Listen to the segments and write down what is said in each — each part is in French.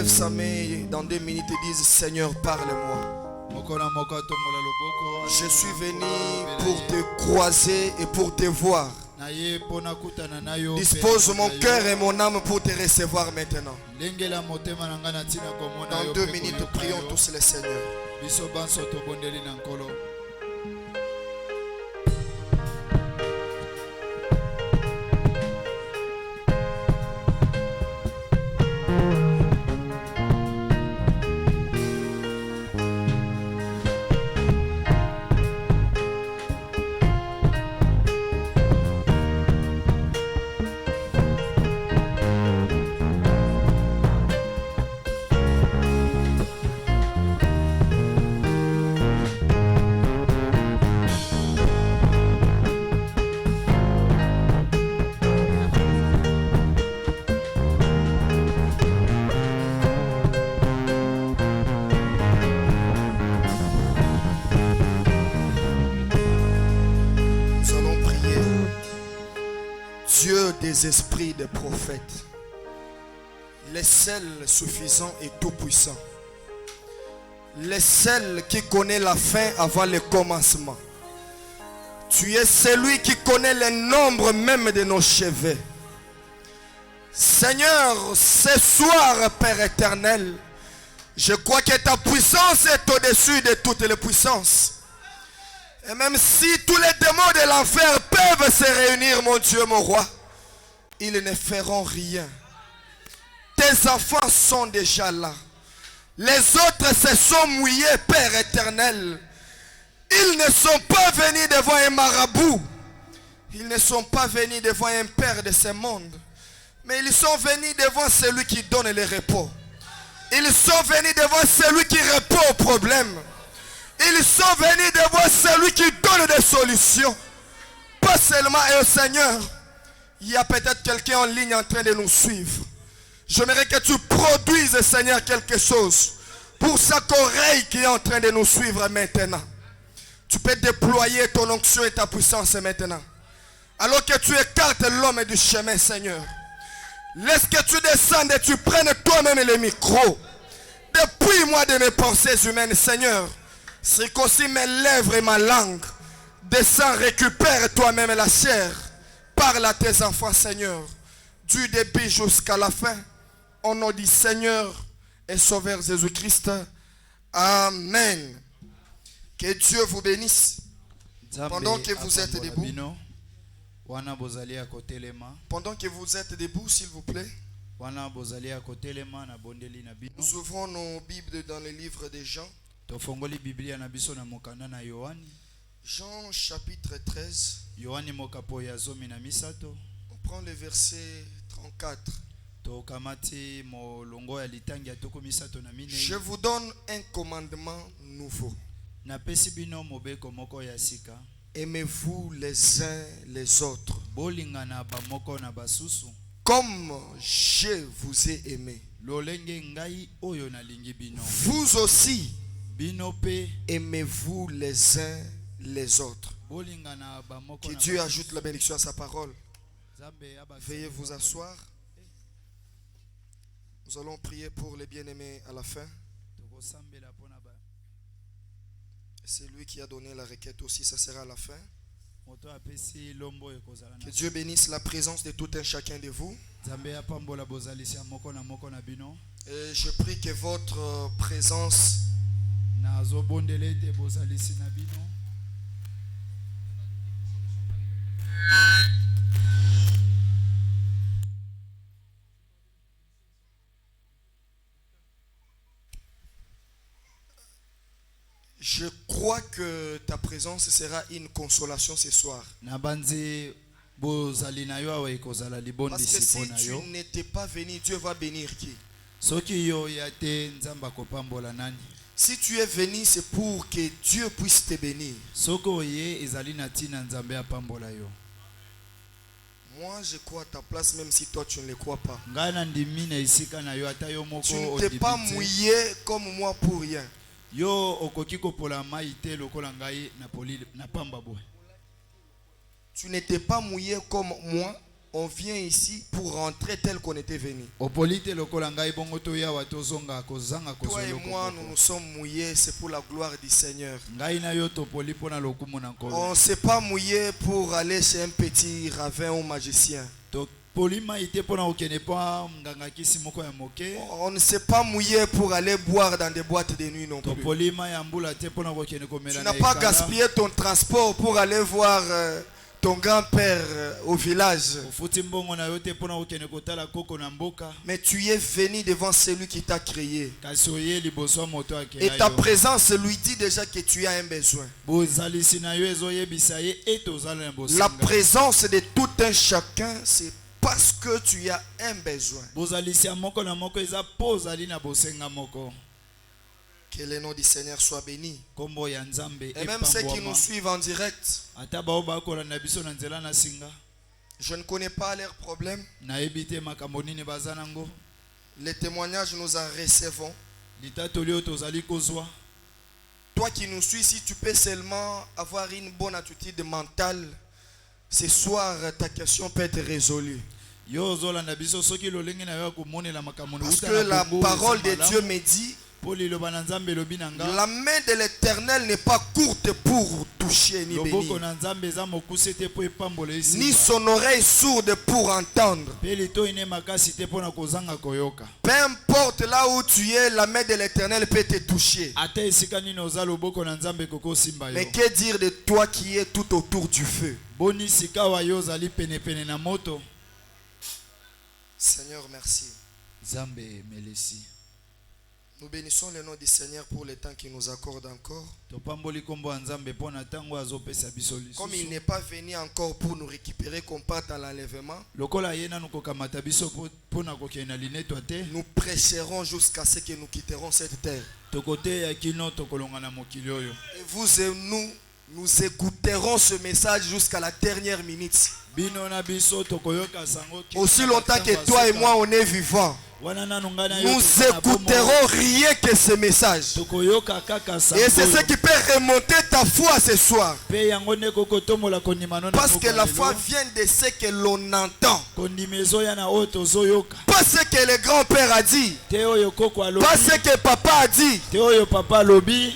sa main dans 2 minutes et dise Seigneur, parle-moi. Je suis venu pour te croiser et pour te voir. Dispose mon cœur et mon âme pour te recevoir maintenant. Dans 2 minutes, prions tous le Seigneur. Des esprits des prophètes, le seul suffisant et tout puissant, le seul qui connaît la fin avant le commencement. Tu es celui qui connaît le nombre même de nos cheveux. Seigneur, ce soir, Père éternel, je crois que ta puissance est au-dessus de toutes les puissances. Et même si tous les démons de l'enfer peuvent se réunir, mon Dieu, mon roi, ils ne feront rien. Tes enfants sont déjà là. Les autres se sont mouillés, Père éternel. Ils ne sont pas venus devant un marabout. Ils ne sont pas venus devant un père de ce monde. Mais ils sont venus devant celui qui donne le repos. Ils sont venus devant celui qui répond aux problèmes. Ils sont venus devant celui qui donne des solutions. Pas seulement au Seigneur. Il y a peut-être quelqu'un en ligne en train de nous suivre. J'aimerais que tu produises, Seigneur, quelque chose pour cette oreille qui est en train de nous suivre maintenant. Tu peux déployer ton onction et ta puissance maintenant. Alors que tu écartes l'homme du chemin, Seigneur. Laisse que tu descendes et tu prennes toi-même le micro. Depuis-moi de mes pensées humaines, Seigneur. C'est qu'aussi mes lèvres et ma langue. Descends, récupère toi-même la chair. Parle à tes enfants, Seigneur, du début jusqu'à la fin. Au nom du Seigneur et Sauveur Jésus-Christ. Amen. Que Dieu vous bénisse. Pendant que vous êtes debout. Pendant que vous êtes debout, s'il vous plaît. Nous ouvrons nos Bibles dans le livre de Jean. Jean chapitre 13. On prend le verset 34. Je vous donne un commandement nouveau. Aimez-vous les uns les autres. Comme je vous ai aimé. Vous aussi, aimez-vous les uns les autres. Que Dieu ajoute la bénédiction à sa parole. Veuillez vous asseoir. Nous allons prier pour les bien-aimés à la fin. C'est lui qui a donné la requête aussi, ça sera à la fin. Que Dieu bénisse la présence de tout un chacun de vous. Et je prie que votre présence je crois que ta présence sera une consolation ce soir. Parce que si tu n'étais pas venu, Dieu va bénir qui? Si tu es venu, c'est pour que Dieu puisse te bénir. Moi, je crois à ta place, même si toi, tu ne le crois pas. Tu ne t'es pas mouillé comme moi pour rien. Tu n'étais pas mouillé comme moi on vient ici pour rentrer tel qu'on était venu. Toi et moi, nous nous sommes mouillés, c'est pour la gloire du Seigneur. On ne s'est pas mouillé pour aller chez un petit ravin ou magicien. On ne s'est pas mouillé pour aller boire dans des boîtes de nuit non plus. Tu n'as pas gaspillé ton transport pour aller voir ton grand-père au village. Mais tu es venu devant celui qui t'a créé. Et ta présence lui dit déjà que tu as un besoin. La présence de tout un chacun, c'est parce que tu as un besoin. Que le nom du Seigneur soit béni. Et même ceux qui nous suivent en direct, je ne connais pas leurs problèmes. Les témoignages, nous en recevons. Toi qui nous suis, si tu peux seulement avoir une bonne attitude mentale, ce soir ta question peut être résolue. Parce que la parole de Dieu me dit, la main de l'Éternel n'est pas courte pour toucher ni bénir, ni son oreille sourde pour entendre. Peu importe là où tu es, la main de l'Éternel peut te toucher. Mais que dire de toi qui es tout autour du feu? Seigneur, merci. Nous bénissons le nom du Seigneur pour le temps qu'il nous accorde encore. Comme il n'est pas venu encore pour nous récupérer qu'on parte à l'enlèvement, nous prêcherons jusqu'à ce que nous quitterons cette terre. Et vous et nous écouterons ce message jusqu'à la dernière minute. Aussi longtemps que toi et moi on est vivants, nous écouterons rien que ce message. Et c'est ce qui peut remonter ta foi ce soir. Parce que la foi vient de ce que l'on entend. Pas ce que le grand-père a dit. Pas ce que papa a dit.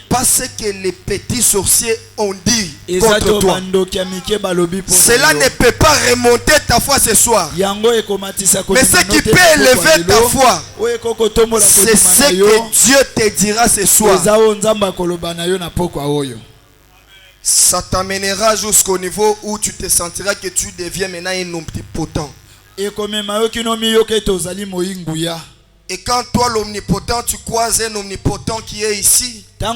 Pas ce que les petits sorciers ont dit contre toi. Cela ne peut pas remonter ta foi ce soir. Mais ce qui peut élever ta foi, c'est ce que Dieu te dira ce soir. Ça t'amènera jusqu'au niveau où tu te sentiras que tu deviens maintenant un omnipotent. Et quand toi l'omnipotent, tu croises un omnipotent qui est ici, un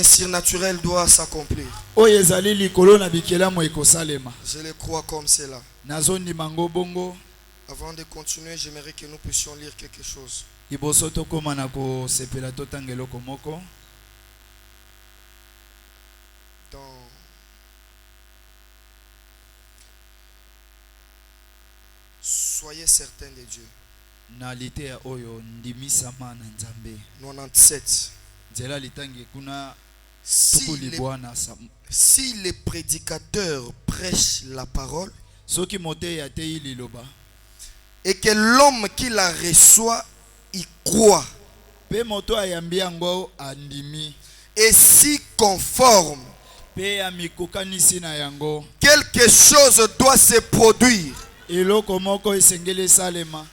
surnaturel doit s'accomplir. Je le crois comme cela. Avant de continuer, j'aimerais que nous puissions lire quelque chose. Soyez certains de Dieu. 97. Si les prédicateurs prêchent la parole et que l'homme qui la reçoit y croit et s'y conforme, quelque chose doit se produire.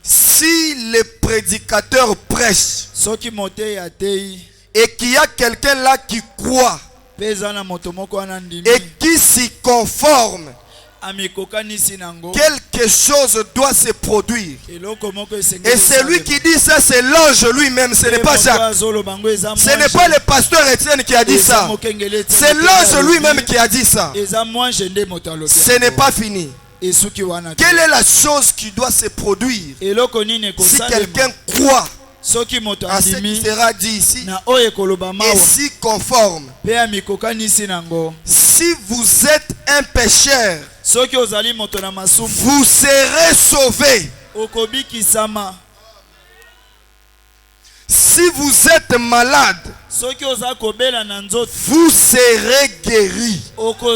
Si les prédicateurs prêchent et qu'il y a quelqu'un là qui croit et qui s'y conforme, quelque chose doit se produire. Et celui qui dit ça, c'est l'ange lui-même, ce n'est pas Jacques. Ce n'est pas le pasteur Étienne qui a dit ça. C'est l'ange lui-même qui a dit ça. Ce n'est pas fini. Quelle est la chose qui doit se produire si quelqu'un croit à ce qui sera dit ici et s'y conforme? Si vous êtes un pécheur, vous serez sauvé. si vous êtes malade, vous serez guéri. Parce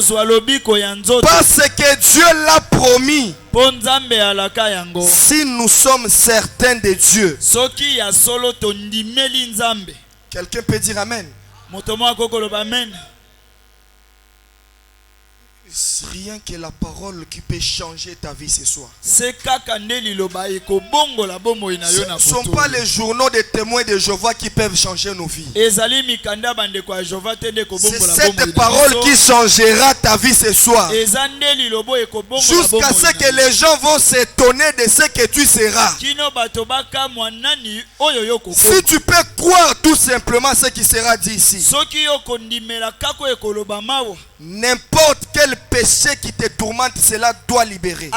que Dieu l'a promis. Si nous sommes certains de Dieu. Quelqu'un peut dire Amen. C'est rien que la parole qui peut changer ta vie ce soir. Ce ne sont pas les journaux des témoins de Jéhovah qui peuvent changer nos vies. C'est cette parole qui changera ta vie ce soir. Jusqu'à ce que les gens vont s'étonner de ce que tu seras. Si tu peux croire tout simplement ce qui sera dit ici. N'importe quel péché qui te tourmente, cela doit libérer.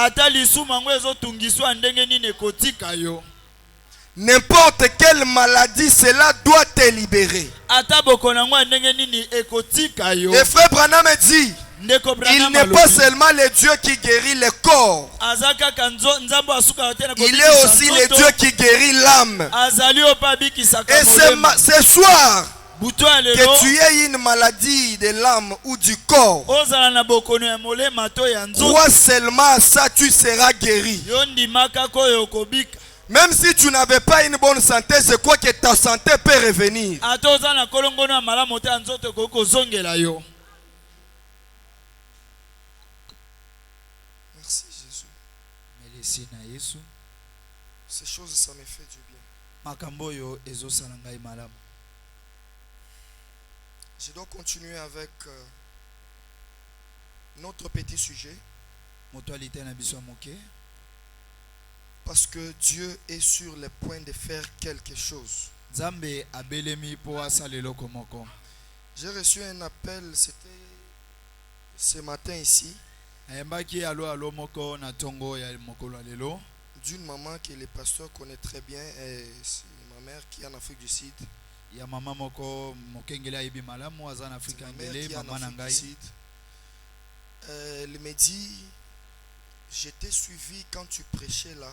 N'importe quelle maladie, cela doit te libérer. Et frère Branham dit, il n'est pas seulement le Dieu qui guérit le corps. Il est aussi le Dieu qui guérit l'âme. Et ce soir, que tu aies une maladie de l'âme ou du corps, crois seulement à ça, tu seras guéri. Même si tu n'avais pas une bonne santé, je crois que ta santé peut revenir. Merci Jésus. Ces choses, ça me fait du bien. Je dois continuer avec notre petit sujet. Parce que Dieu est sur le point de faire quelque chose. J'ai reçu un appel, c'était ce matin ici, d'une maman que le pasteur connaît très bien, et c'est ma mère qui est en Afrique du Sud. C'est ma mère qui est en Afrique du Sud. Elle me dit, je t'ai suivi quand tu prêchais là.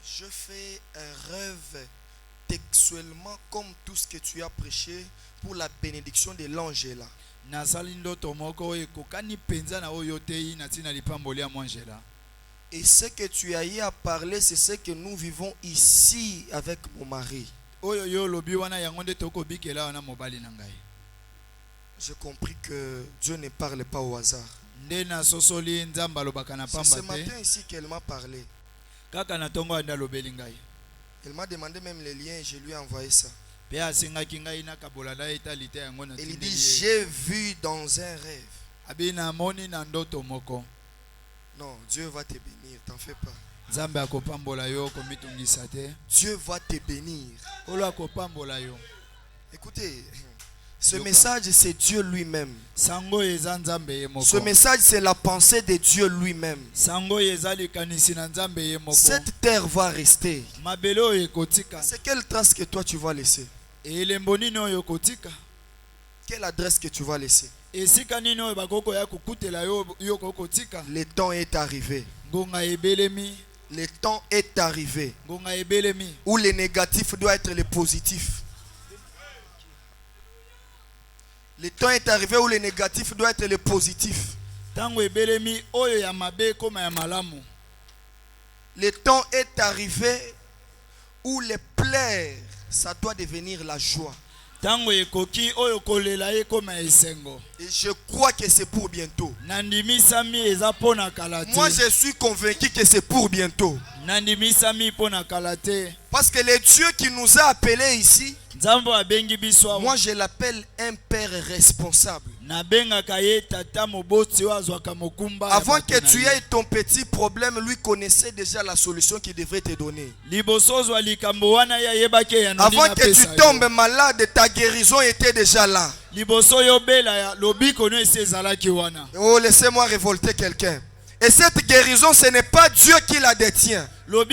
Je fais un rêve textuellement comme tout ce que tu as prêché pour la bénédiction de l'ange là. Et ce que tu as eu à parler, c'est ce que nous vivons ici avec mon mari. J'ai compris que Dieu ne parle pas au hasard. C'est ce matin ici qu'elle m'a parlé. Elle m'a demandé même les liens et je lui ai envoyé ça. Elle dit, j'ai vu dans un rêve. Non, Dieu va te bénir, t'en fais pas. Dieu va te bénir. Écoutez, ce message c'est Dieu lui-même. Ce message c'est la pensée de Dieu lui-même. Cette terre va rester. C'est quelle trace que toi tu vas laisser? Quelle adresse que tu vas laisser? Le temps est arrivé. Le temps est arrivé où le négatif doit être le positif. Le temps est arrivé où le négatif doit être le positif. Le temps est arrivé où les pleurs, ça doit devenir la joie. Et je crois que c'est pour bientôt. Moi je suis convaincu que c'est pour bientôt. Parce que le Dieu qui nous a appelés ici, moi je l'appelle un père responsable. Avant que tu aies ton petit problème, lui connaissait déjà la solution qu'il devrait te donner. Avant que tu tombes malade, ta guérison était déjà là. Oh, laissez-moi révolter quelqu'un. Et cette guérison, ce n'est pas Dieu qui la détient. La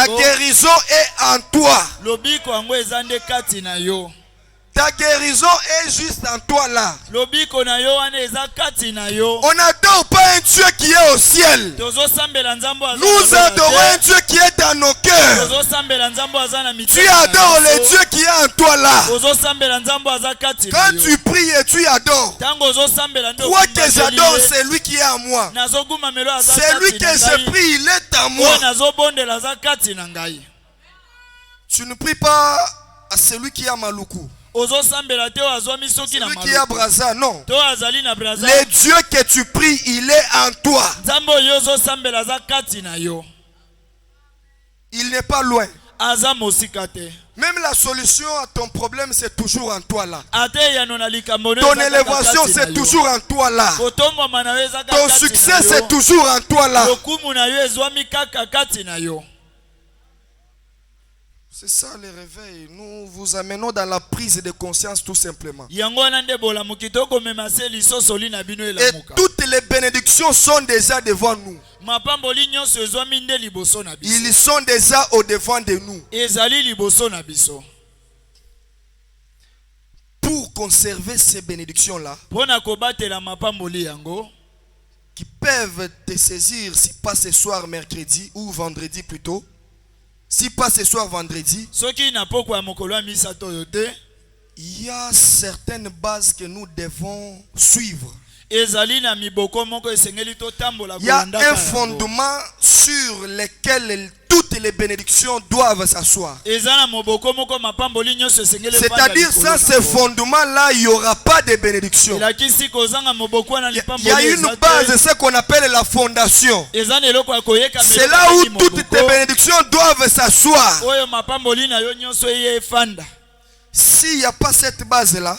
guérison est en toi. Ta guérison est juste en toi là. Lobiko na yo wana eza kati na yo. On n'adore pas un Dieu qui est au ciel. Nous adorons un Dieu qui est dans nos cœurs. Tu adores le Dieu qui est en toi là. Quand tu pries et tu adores, crois que j'adore celui qui est en moi. Celui que je prie, il est en moi. Tu ne pries pas à celui qui est à Maluku. Celui qui est à Brazza, non. Le Dieu que tu pries, il est en toi. Il n'est pas loin. Même la solution à ton problème, c'est toujours en toi là. Ton élévation, c'est toujours en toi là. Ton succès, c'est toujours en toi là. C'est ça le réveil. Nous vous amenons dans la prise de conscience tout simplement. Et toutes les bénédictions sont déjà devant nous. Ils sont déjà au devant de nous. Pour conserver ces bénédictions-là, qui peuvent te saisir, si pas ce soir mercredi ou vendredi plutôt, si pas ce soir vendredi, il y a certaines bases que nous devons suivre. Il y a un fondement sur lequel toutes les bénédictions doivent s'asseoir. C'est-à-dire, sans ce fondement-là, il n'y aura pas de bénédiction. Il y a une base, ce qu'on appelle la fondation. C'est là où toutes tes bénédictions doivent s'asseoir. S'il n'y a pas cette base-là,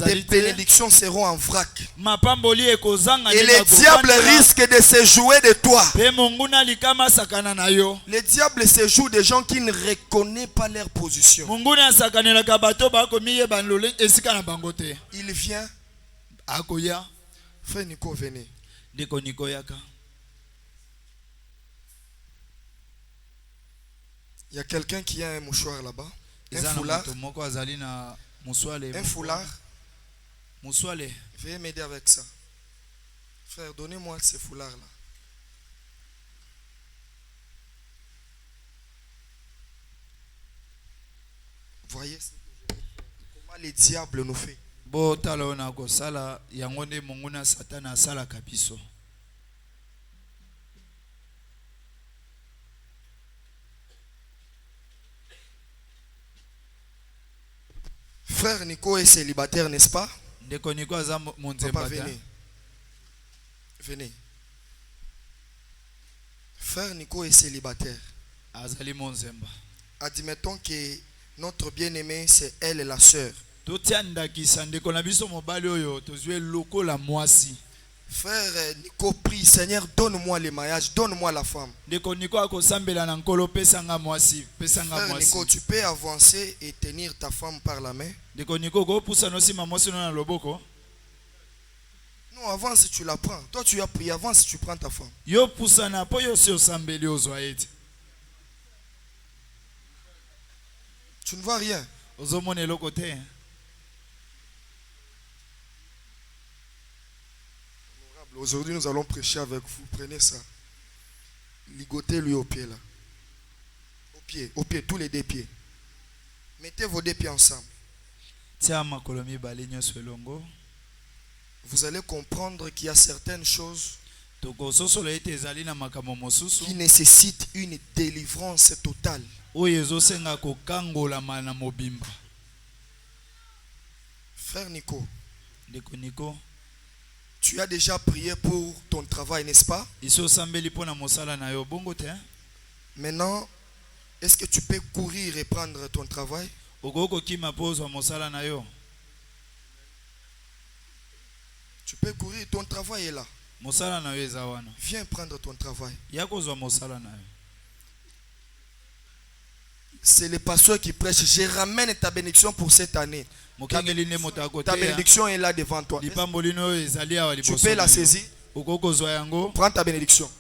les bénédictions seront en vrac. Et le diable risque de se jouer de toi. Le diable se joue des gens qui ne reconnaissent pas leur position. Il vient. Frère Nico, venez. Il y a quelqu'un qui a un mouchoir là-bas. Un foulard. Un foulard. Veuillez m'aider avec ça. Frère, donnez-moi ce foulard-là. Voyez comment le diable nous fait. Frère Nico est célibataire, n'est-ce pas? Papa, venez. Venez. Frère Nico est célibataire. Admettons que notre bien-aimé, c'est elle, la sœur. Frère Nico prie, Seigneur, donne-moi le mariage, donne-moi la femme. Frère Nico, tu peux avancer et tenir ta femme par la main. Non, avance, tu la prends. Toi, tu as pris, avance, tu prends ta femme. Tu ne vois rien. Aujourd'hui, nous allons prêcher avec vous. Prenez ça. Ligotez-lui au pied là. Au pied, tous les deux pieds. Mettez vos deux pieds ensemble. Vous allez comprendre qu'il y a certaines choses qui nécessitent une délivrance totale. Frère Nico. Tu as déjà prié pour ton travail, n'est-ce pas? Maintenant, est-ce que tu peux courir et prendre ton travail? Tu peux courir, ton travail est là. Viens prendre ton travail. C'est le pasteur qui prêche. Je ramène ta bénédiction pour cette année. Ta bénédiction est là devant toi. Tu peux la saisir. Prends ta bénédiction.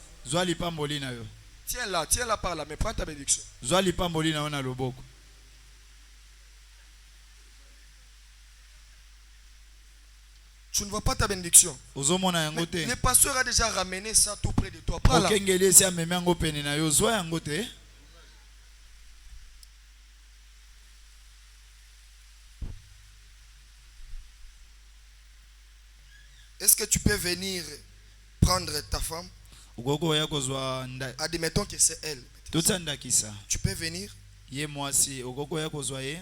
Tiens-la par là, mais prends ta bénédiction. Tu ne vois pas ta bénédiction. ozomona yango te. Le pasteur a déjà ramené ça tout près de toi. Prends là. okengeli esi amemi yango pene na yo zwa yango te. Est-ce que tu peux venir prendre ta femme? okokoya kozwa Admettons que c'est elle. totandakisa Tu peux venir. ye mwasi okokoya kozwa ye.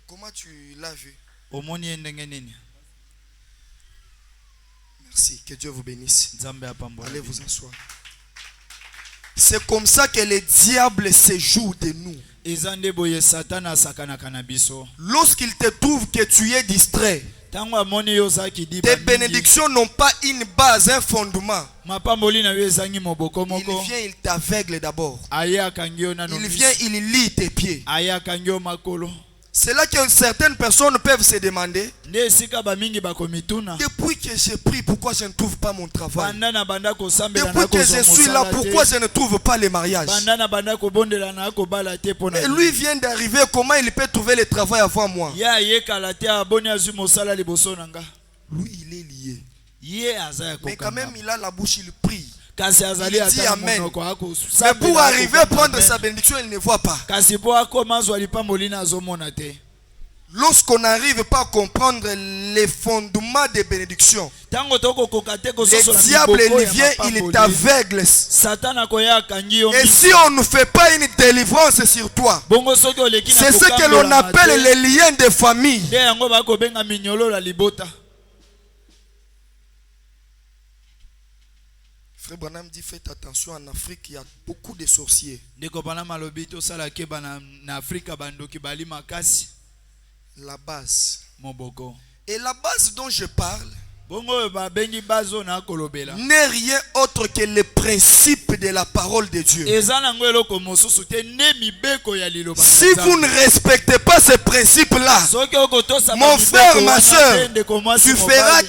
Comment tu l'as vu? omoni ye ndenge nini. Merci. Que Dieu vous bénisse. nzambe apambola. Allez vous asseoir. C'est comme ça que le diable se joue de nous. eza nde boye satana asakanaka na biso. Lorsqu'il te trouve que tu es distrait, ntango amoni yo ozalaki diba tes mingi, bénédictions n'ont pas une base, un fondement. mapamboli na yo ezangi moboko Il moko. vient, il t'aveugle d'abord. aye akangi yo nano Il miso. vient, il lie tes pieds. aye akangi yo makolo. C'est là que certaines personnes peuvent se demander, nde esika bamingi bakomituna. depuis que j'ai pris, pourquoi je ne trouve pas mon travail? banda na banda kosambela na Depuis que kozwa je suis là, mosala pourquoi te. je ne trouve pas le mariage? banda na banda kobondela na kobala te pona. Et lui vient d'arriver, comment il peut trouver le travail avant moi? ya yekala te aboni azwi mosala liboso na nga. Lui, il est lié. ye aza ya Mais quand même, kokanga. il a la bouche, il prie. kasi azali il dit ata na amen. monoko Mais akosambela pour arriver à akokanga prendre amen. sa bénédiction, il ne voit pas. kasi po akoma azwa lipamboli na azomona te. Lorsqu'on n'arrive pas à comprendre les fondements des bénédictions, ntango tokokoka te le kososola diable, miboko il ya vient, il mapamboli. t'aveugle. satana akoya akangi yo Et miso. si on ne fait pas une délivrance sur toi, bongo soki oleki na c'est ce que l'on kokambelama te, appelle les liens de famille. nde yango bakobenga minyololo ya libota. Frère Branham dit, faites attention, en Afrique, il y a beaucoup de sorciers. ndeko bana malobi tosala keba na afrika bandoki bali makasi La base. moboko. Et la base dont je parle bongo oyo babengi bazo na kolobela n'est rien autre que le principe de la parole de Dieu. eza nango eloko mosusu te nde mibeko ya liloba na Si Nzambe. vous ne respectez pas ce principe-là, soki okotosa mon mibeko frère, ma wana soeur, te, ndeko mwasi tu feras mobali,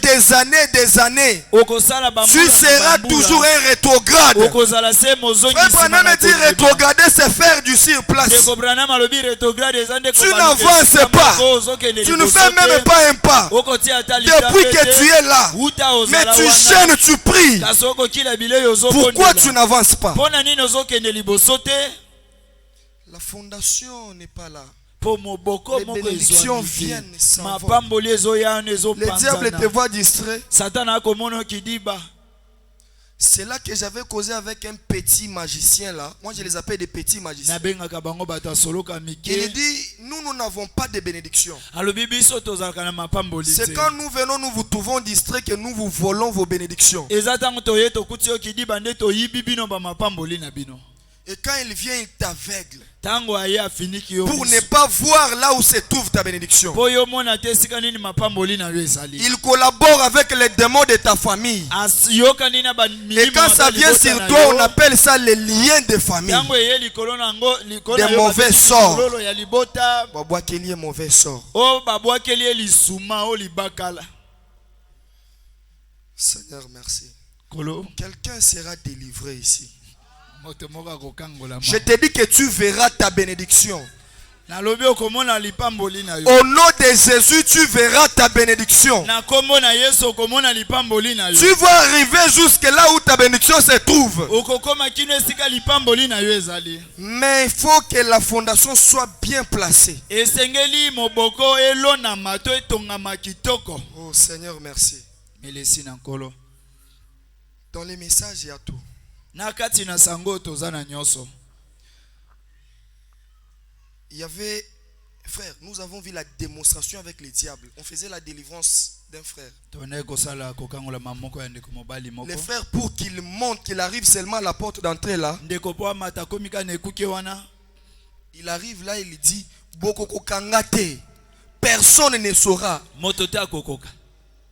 des années. okosala bambula Tu na seras bambula, toujours un rétrograde. okozala se mozongi Frère nsima Branham na dit kondima. rétrograder, c'est faire du sur place. ndeko Branham alobi retrograde eza nde Tu kobanda n'avances esika pas. moko, ozokende Tu ne liboso fais te, même pas un pas. okotia ata Depuis likambe que te, tu es là, uta mais ozala tu wana, gênes, tu pries. kasi okokila bilei Pourquoi tu ozokondela. n'avances pas? mpona nini ozokende liboso te. La fondation n'est pas là. po moboko Les moko bénédictions ezwani te. viennent sans vol. mapamboli ezoya wana Le diable te ezopanzana. voit distrait. satana akomona kidiba. C'est là que j'avais causé avec un petit magicien là. Moi je les appelle des petits magiciens. nabengaka bango bato asoloka Il mike. dit, nous n'avons pas de bénédiction. alobi biso tozalaka na mapamboli C'est te. quand nous venons, nous vous trouvons distrait que nous vous volons vos bénédictions. eza ntango toye tokuti yo kidiba nde toyibi bino bamapamboli na bino. Et quand il vient, il t'aveugle. ntango aye afiniki yo Pour miso. ne pas voir là où se trouve ta bénédiction. po yo mona te esika nini mapamboli na yo ezali. Il collabore avec les démons de ta famille. yokani na Et quand ça vient sur toi, on appelle ça les liens de famille. ntango eye likolo nango likolo Des na yo mauvais babengi sorts. likololo ya libota. Babwa Kelly est mauvais sort. o babwakeli ye lisuma o libakala. Seigneur, merci. kolo Quelqu'un sera délivré ici. moto moko akokangola Je te dis que tu verras ta bénédiction. nalobi okomona lipamboli na yo. Au nom de Jésus, tu verras ta bénédiction. na kombo na yesu okomona lipamboli na yo. Tu vas arriver jusque là où ta bénédiction se trouve. okokoma kino esika lipamboli na yo ezali. Mais il faut que la fondation soit bien placée. esengeli moboko elonama to etongama kitoko. Oh Seigneur, merci. melesi na nkolo. Dans les messages, il y a tout. na kati na sango toza na nyonso. Il y avait, frère, nous avons vu la démonstration avec les diables. On faisait la délivrance d'un frère. tone kosala kokangola mamoko ya ndeko mobali moko. Le frère, pour qu'il monte, qu'il arrive seulement à la porte d'entrée là, ndeko po amata komika na ekuke wana. il arrive là, il dit, Bokoko kangate, personne ne saura. moto te akokoka.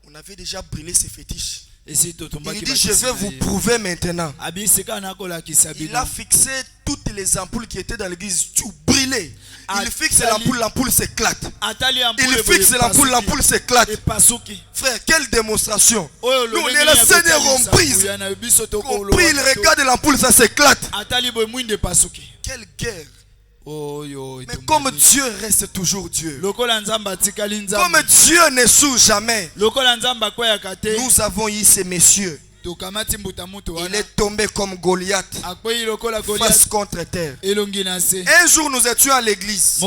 On avait déjà brûlé ses fétiches. esi Il totombaki dit, je vais vous prouver maintenant. abisika na kolakisa Il bino. a fixé toutes les ampoules qui étaient dans l'église, tout brûlé. Il fixe Atali- l'ampoule, l'ampoule s'éclate. atali Il fixe l'ampoule, l'ampoule s'éclate. epasuki. Frère, quelle démonstration. oyo Nous, on est là, Seigneur, on brise. On prie, il regarde l'ampoule, ça s'éclate. atali boye mwinde epasuki. Quelle guerre. Mais comme Dieu reste toujours Dieu, comme Dieu ne s'ouvre jamais, nous avons eu ces messieurs. Il est tombé comme Goliath face contre terre. Un jour nous étions à l'église.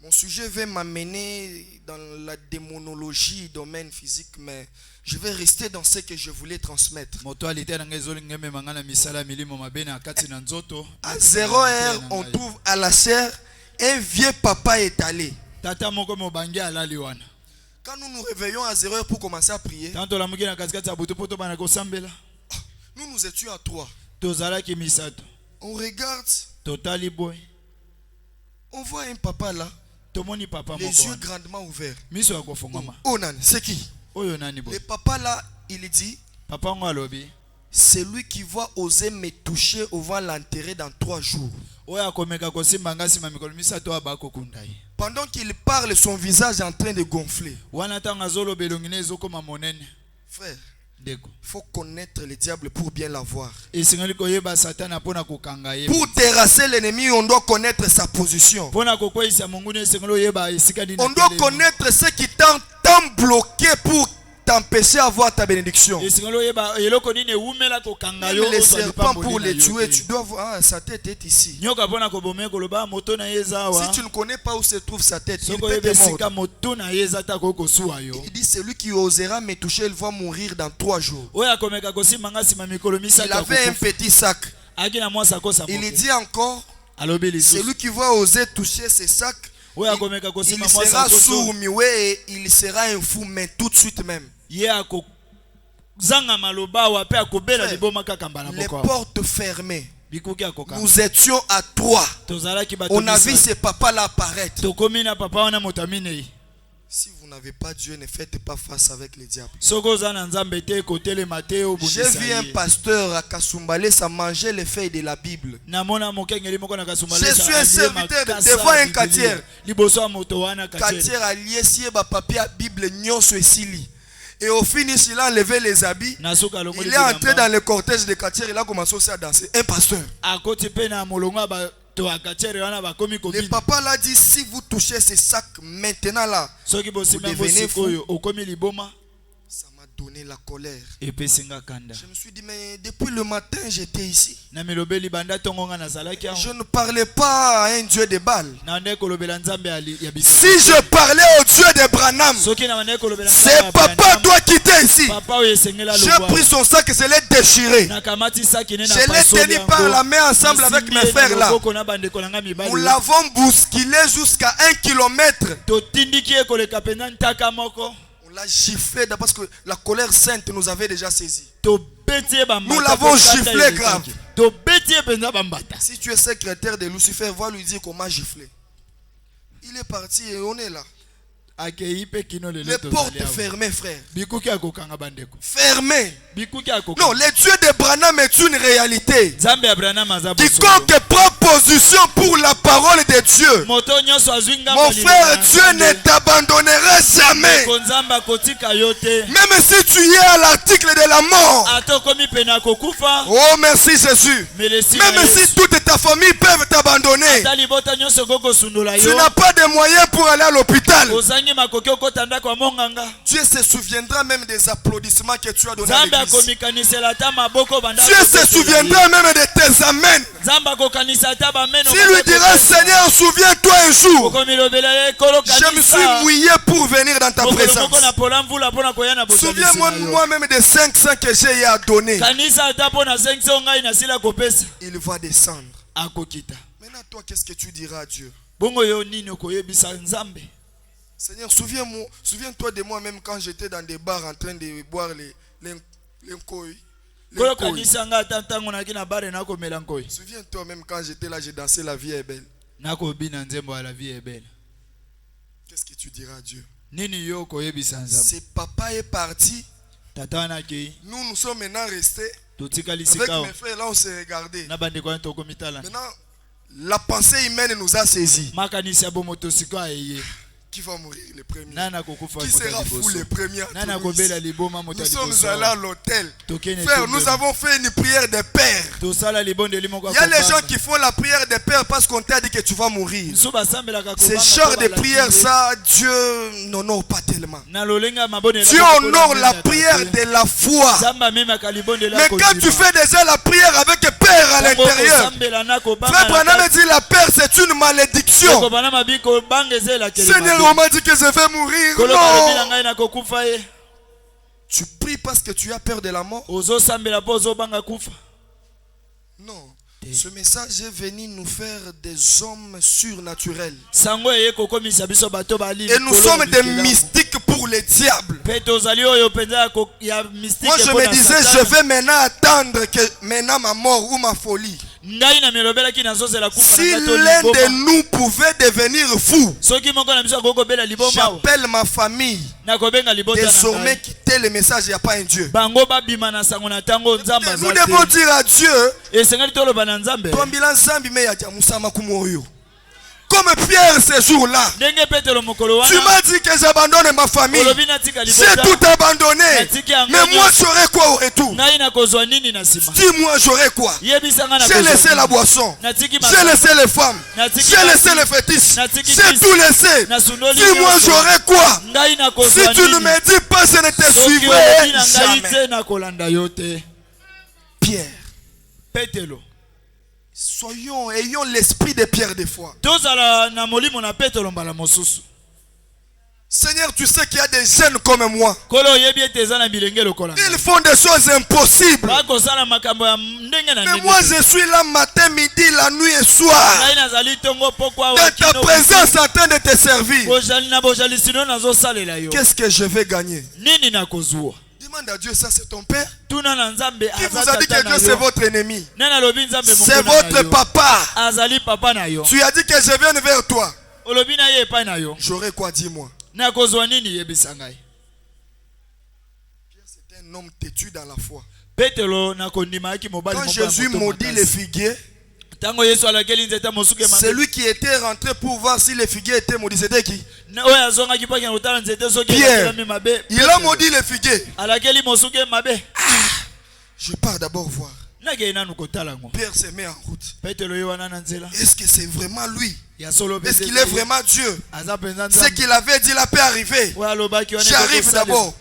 Mon sujet va m'amener dans la démonologie, domaine physique, mais je vais rester dans ce que je voulais transmettre. À 0 heure, on trouve à la serre, un vieux papa est allé. Quand nous nous réveillons à 0 heure pour commencer à prier, nous nous étions à 3. On regarde, on voit un papa là, les yeux grandement ouverts. Onan, c'est qui? Le papa là, il dit, c'est lui qui va oser me toucher, on va l'enterrer dans 3 jours. Pendant qu'il parle, son visage est en train de gonfler. Frère, il faut connaître le diable pour bien l'avoir. Pour terrasser l'ennemi, on doit connaître sa position. On doit connaître ce qui t'ont bloqué pour t'empêcher d'avoir ta bénédiction. Même les serpents, pour les tuer, tu dois voir, sa tête est ici. Si tu ne connais pas où se trouve sa tête, il peut te mordre. Il dit, celui qui osera me toucher, il va mourir dans 3 jours. Il avait un petit sac. Il dit encore, celui qui va oser toucher ce sac, il sera sourd, muet, et il sera un fou, mais tout de suite même. Frère, les portes fermées. Nous étions à 3. On a vu ce papa là apparaître. Si vous n'avez pas Dieu, ne faites pas face avec les diables. J'ai vu un pasteur à Kasumbale, ça mangeait les feuilles de la Bible. Je suis un serviteur devant un quartier. Quartier allié, si il papier à Bible, nyonso esili. Et au finish, il a enlevé les habits. Il est entré dans le cortège de quartier. Il a commencé aussi à danser. Un pasteur. Le papa l'a dit, si vous touchez ces sacs maintenant là, vous devenez fou. Ça m'a donné la colère. Je me suis dit, mais depuis le matin, j'étais ici. Je ne parlais pas à un Dieu de Baal. Si je parlais au Dieu de Branham, ce papa doit quitter ici. J'ai pris son sac et je l'ai déchiré. Je l'ai tenu par la main ensemble avec mes frères là. Nous l'avons bousculé jusqu'à 1 kilomètre. On l'a giflé parce que la colère sainte nous avait déjà saisi. Nous l'avons giflé grave. Si tu es secrétaire de Lucifer, va lui dire comment gifler. Il est parti et on est là. Les portes fermées, frère. Fermées. Non, le Dieu de Branham est une réalité. Quiconque prend position pour la parole de Dieu, mon frère, Dieu ne t'abandonnera jamais. Même si tu es à l'article de la mort. Oh, merci Jésus. Même si toute ta famille peut t'abandonner, tu n'as pas de moyens pour aller à l'hôpital. Dieu se souviendra même des applaudissements que tu as donnés à l'église. Dieu se souviendra même de tes amens. Tu lui diras, Seigneur, souviens-toi un jour. Je me suis mouillé pour venir dans ta présence. Souviens-moi moi-même des 500 que j'ai à donner. Il va descendre. Maintenant, toi, qu'est-ce que tu diras à Dieu? Seigneur, souviens-toi de moi-même quand j'étais dans des bars en train de boire les nkoi. Souviens-toi même quand j'étais là, j'ai dansé La vie est belle. Qu'est-ce que tu diras à Dieu? Ce papa est parti. Nous sommes maintenant restés. Avec mes frères là, on s'est regardés. Maintenant, la pensée humaine nous a saisis. Qui va mourir le premier? Nana kokufa Qui sera fou le premier? Nana kobela liboma moto Nous liboso. sommes allés à l'hôtel. Tokene Frère, tumbe. nous avons fait une prière de père. Tosala libonde limoko Il y a les kobanga. gens qui font la prière de père parce qu'on t'a dit que tu vas mourir. Biso basambelaka Ce kobanga genre to de balaki prière, ye. ça, Dieu n'honore pas tellement. Na lolenga mabone Dieu honore la prière de la foi. Zamba memaka libonde la Mais quand tu fais déjà la prière avec père à l'intérieur, Frère Branham dit la peur c'est une malédiction. Seigneur, on m'a dit que je vais mourir. Non. Tu pries parce que tu as peur de la mort? Non. Ce message est venu nous faire des hommes surnaturels. Et nous sommes des mystiques pour les diables. Moi je me disais, je vais maintenant attendre que maintenant ma mort ou ma folie. Si l'un de nous pouvait devenir fou, j'appelle ma famille. Désormais quitter le message, il n'y a pas un Dieu. Nous devons dire à Dieu, comme Pierre ce jour-là, tu m'as dit que j'abandonne ma famille. J'ai tout abandonné. Mais moi j'aurai quoi au retour? Dis-moi j'aurai quoi? J'ai laissé la boisson. J'ai laissé les femmes. J'ai laissé les fétiches. J'ai tout laissé. Dis-moi j'aurai quoi? Si tu ne me dis pas, je ne te suivrai jamais. Pierre. Ayons l'esprit de Pierre des fois. Seigneur, tu sais qu'il y a des jeunes comme moi. Ils font des choses impossibles. Mais moi je suis là matin, midi, la nuit et soir. Dans ta présence en train de te servir. Qu'est-ce que je vais gagner? Demande à Dieu, ça c'est ton père? Qui vous a dit que Dieu c'est votre ennemi? C'est votre papa. Tu as dit que je vienne vers toi. J'aurais quoi, dis-moi? Pierre c'était un homme têtu dans la foi. Quand Jésus maudit les figuiers, celui qui était rentré pour voir si les figuiers étaient maudits, c'était qui? Pierre. Il a maudit les figuiers. Je pars d'abord voir. Pierre se met en route. Est-ce que c'est vraiment lui? Est-ce qu'il est vraiment Dieu? Ce qu'il avait dit là peut arriver. J'arrive d'abord.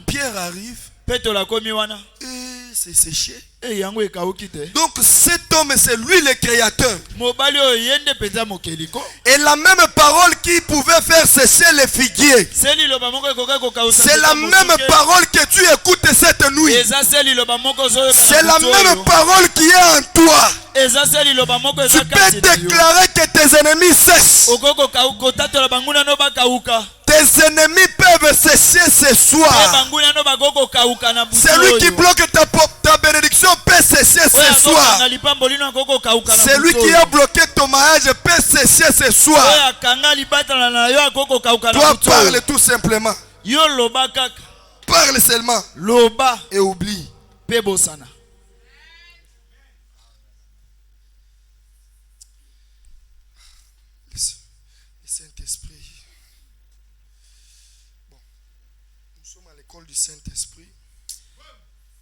Pierre arrive. Et c'est séché. Donc cet homme c'est lui le créateur. Et la même parole qui pouvait faire sécher les figuiers, c'est la même parole que tu écoutes cette nuit. C'est la même parole qui est en toi. Tu peux déclarer que tes ennemis cessent. Tes ennemis peuvent sécher ce soir. Celui qui bloque ta bénédiction peut sécher ce soir. Celui qui a bloqué ton mariage peut sécher ce soir. Toi parle tout simplement. Parle seulement. Et oublie. Le Saint-Esprit. Bon. Nous sommes à l'école du Saint-Esprit.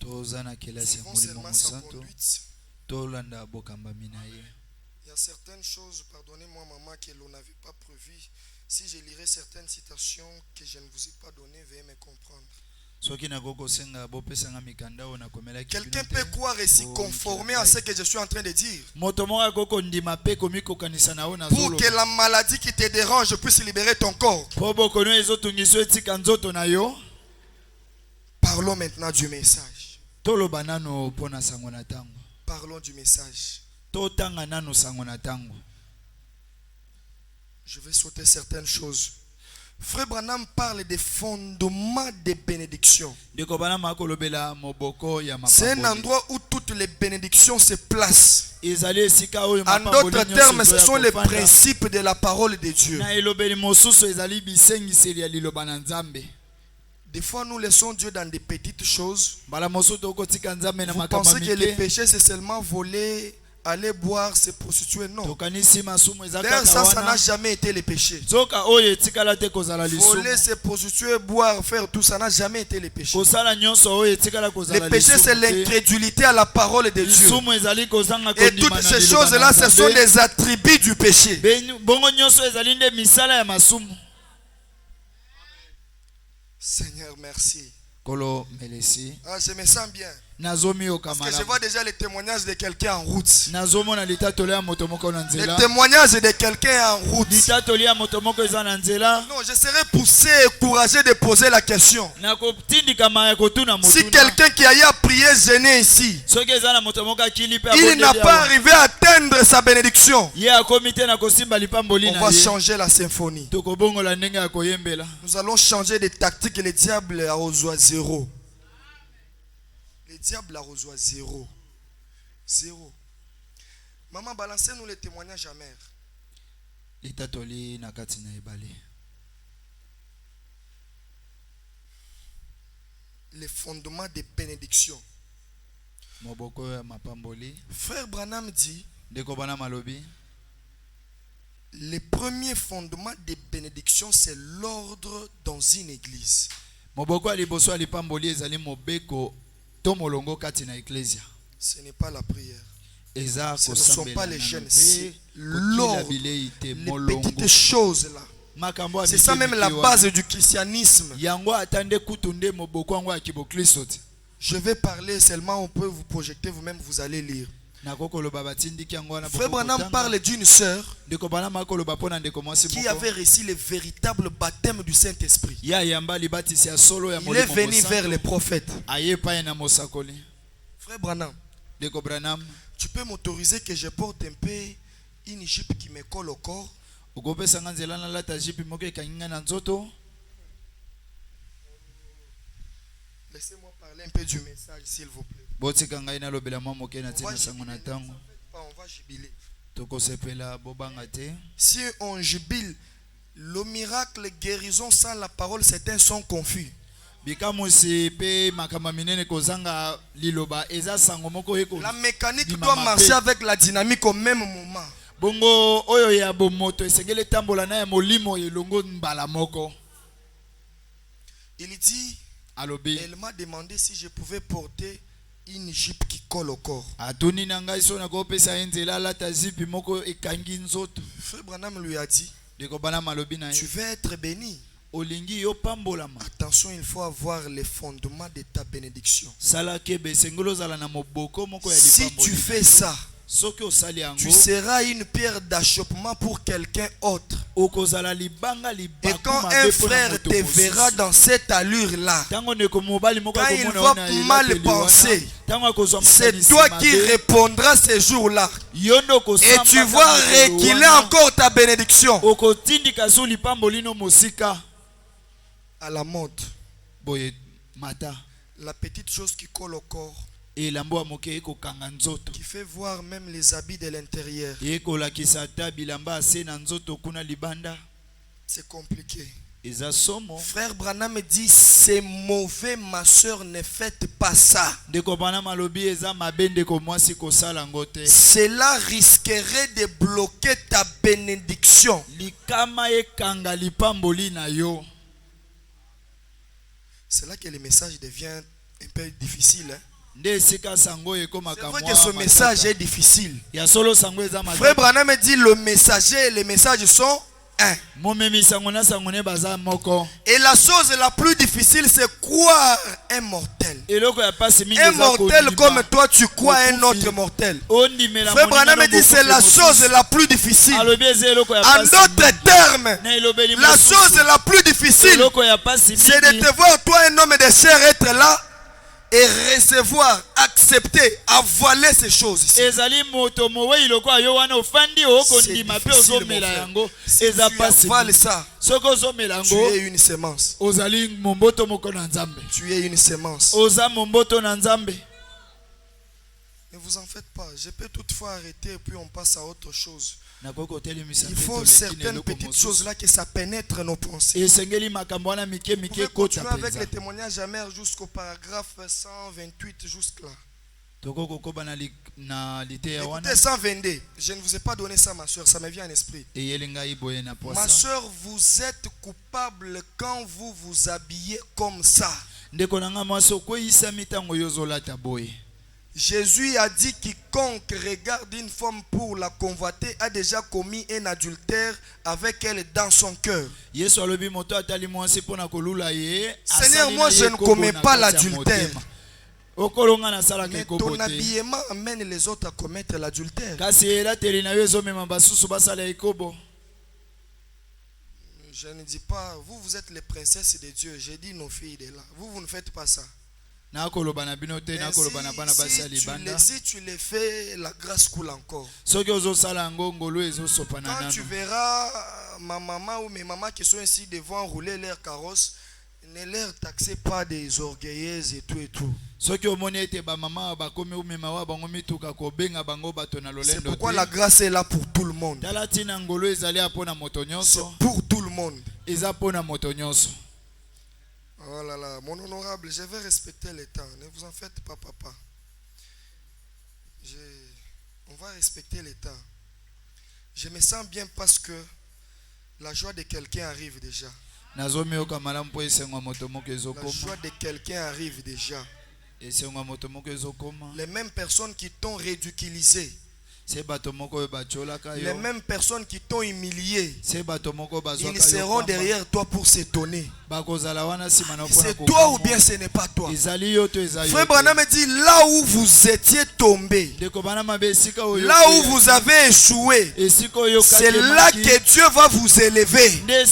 Nous seulement sa conduite. Il y a certaines choses, pardonnez-moi maman, que l'on n'avait pas prévues. Si je lirai certaines citations que je ne vous ai pas données, veuillez me comprendre. Quelqu'un peut croire et s'y conformer à ce que je suis en train de dire. Pour que la maladie qui te dérange puisse libérer ton corps. Parlons maintenant du message. Parlons du message. Je vais sauter certaines choses. Frère Branham parle des fondements des bénédictions. C'est un endroit où toutes les bénédictions se placent. En d'autres termes, ce sont les principes de la parole de Dieu. Des fois, nous laissons Dieu dans des petites choses. Vous pensez que le péché, c'est seulement voler, aller boire, se prostituer, non. tokanisi masumu eza D'ailleurs, kaka ça n'a wana jamais été le péché. zoka oyo etikala te kozala lisumu Voler, se prostituer, boire, faire tout ça n'a jamais été le péché. kosala nyonso oyo etikala kozala Le péché, c'est l'incrédulité à la parole de Dieu. lisumu ezali kozanga Et kondima toutes na ces liloba choses-là, na ce sont Nzambe. des attributs du péché. Bongo nyonso ezali nde misala ya masumu. Seigneur, merci. Kolo melesi Ah, je me sens bien. nazomi Parce que je okamala vois déjà les témoignages de quelqu'un en route. nazomona litatoli ya moto moko na Les nzela témoignages de quelqu'un en route. litatoli ya moto moko eza na nzela Non, je serais poussé et encouragé de poser la question. nakotindikama ya kotuna Si motuna quelqu'un qui a eu à prier gêné ici, soki eza na moto moko akili mpe il n'a abondeli pas awa, arrivé à atteindre sa bénédiction, ye akomi te na kosimba lipamboli on na va ye changer la symphonie. tokobongola ndenge ya koyembela Nous allons changer de tactique et le diable arrosoit zéro. Le diable arrosoit zéro. Zéro. Maman, balancez-nous les témoignages amers. litatoli na kati na ebale Les fondements des bénédictions. moboko ya mapamboli Frère Branham dit, ndeko bana malobi les premiers fondements des bénédictions, c'est l'ordre dans une église. moboko ya liboso ya lipamboli ezali mobeko to molongo kati na eklesia Ce n'est pas la prière. eza Ce ne sont pas les jeunes, c'est l'ordre l'ordre. Les petites choses là. makambo C'est ça même la base du christianisme. yango atande kutunde moboko yango ya kiboklisto te Je vais parler seulement, on peut vous projeter vous-même, vous allez lire. nakokoloba batindiki yango wana Frère Branham parle d'une sœur ndeko bana makoloba pona ndeko mwasi qui moko avait reçu le véritable baptême du Saint-Esprit. ya yamba libatisi ya solo ya Il est molimo venu mosantu. vers les prophètes. aye paye na mosakoli Frère Branham, ndeko Branham tu peux m'autoriser que je porte un peu une jupe qui me colle au corps? okopesanga nzela nalata jipi moko ekanginga na nzoto Laissez-moi parler un peu du message, s'il vous plaît. botika ngai nalobela mwa moke na On ntina va sango na jubiler, ntango on va jubiler. tokosepela bobanga te Si on jubile, le miracle guérison sans la parole, certains sont confus. bikamusi mpe makambo minene kozanga liloba eza sango moko eko La mécanique Bimama doit pe. marcher avec la dynamique au même moment. bongo oyo ya bomoto esengeli tambola na ya molimo elongo mbala moko Il dit, alobi elle m'a demandé si je pouvais porter une jupe qui colle au corps. atuni na ngai so nakopesa ye nzela alata zipi moko ekangi nzoto Frère Branham lui a dit, ndeko bana malobi na tu ye veux être béni. olingi yo pambolama Attention, il faut avoir les fondements de ta bénédiction. sala kebe esengeli ozala na moboko moko ya Si lipamboli tu fais ça, soki osali yango tu seras une pierre d'achoppement pour quelqu'un autre. okozala libanga Et libaku quand mabe un mpo na frère moto te mosusu. verra dans cette allure-là, Ntango ndeko mobali moko quand il akomona va yo na mal elateli wana, penser, ntango akozwa c'est makanisi toi mabe, qui répondras ces jours-là. yo nde Et okosambaka tu vas mokolo reculer wana, encore ta bénédiction. okotindika so lipamboli no mosika À la mode, boye mata la petite chose qui colle au corps, elambo ya moke ekokanga nzoto qui fait voir même les habits de l'intérieur, ekolakisa ata bilamba ase na nzoto kuna libanda c'est compliqué. eza somo Frère Branham dit, c'est mauvais, ma soeur, ne faites pas ça. ndeko bana malobi eza mabe ndeko mwasi kosala ngo te Cela risquerait de bloquer ta bénédiction. likama ekanga lipamboli na yo. C'est là que le message devient un peu difficile. Hein? Nde esika sango ekomaka C'est vrai mwa que ce matata. message est difficile. ya solo sango eza Frère matata. Branham dit, le messager et les messages sont un. momemi sango na sango ne baza moko Et la chose la plus difficile, c'est croire un mortel. eloko ya pasi mingi Un eza mortel kondima. comme toi, tu crois un Okufi. autre mortel. ondimela Frère moninga Branham na dit, c'est bokufi la mosusu. chose la plus difficile. alobi eza eloko ya En pasi d'autres mingi. termes, na elobeli la mosusu. chose la plus difficile, eloko ya pasi c'est de mingi te voir, toi, un homme de chair, être là et recevoir, accepter, avaler ces choses ici. ezali moto mowei lokola yo wana ofandi okondima C'est mpe difficile, ozomela mon frère. yango Si eza tu pasi avales mingi. ça, soki ozomela tu yango es une sémence. ozali momboto moko na nzambe Tu es une sémence. oza momboto na nzambe. Ne vous en faites pas. Je peux toutefois arrêter et puis on passe à autre chose. nakoki kotelemisa Il mpe faut toleki na certaines eloko petites mosusu. choses là que ça pénètre nos pensées. esengeli makambo wana mike Vous mike pouvez ekota continuer avec mpenza. les témoignages amers jusqu'au paragraphe 128 jusque là. Écoutez, 122. Je ne vous ai pas donné ça, ma soeur. Ça me vient en esprit. Ma soeur, vous êtes coupable quand vous vous habillez comme ça. Jésus a dit quiconque regarde une femme pour la convoiter a déjà commis un adultère avec elle dans son cœur. Seigneur, moi je ne commets pas l'adultère. Mais ton habillement amène les autres à commettre l'adultère. Je ne dis pas, vous êtes les princesses de Dieu. J'ai dit nos filles de là. Vous ne faites pas ça. Si tu les fais, la grâce coule encore. Quand tu verras ma maman ou mes mamans qui sont ici devant rouler leur carrosse, ne leur taxez pas des orgueilleuses et tout et tout. C'est pourquoi la grâce est là pour tout le monde. C'est pour tout le monde. Oh là là, mon honorable, je vais respecter le temps. Ne vous en faites pas, papa. On va respecter le temps. Je me sens bien parce que la joie de quelqu'un arrive déjà. La joie de quelqu'un arrive déjà. Les mêmes personnes qui t'ont ridiculisé, les mêmes personnes qui t'ont humilié, ils seront derrière toi pour s'étonner. C'est toi ou bien ce n'est pas toi? Frère Branham me dit, là où vous étiez tombé, là où vous avez échoué, c'est là que Dieu va vous élever. Ne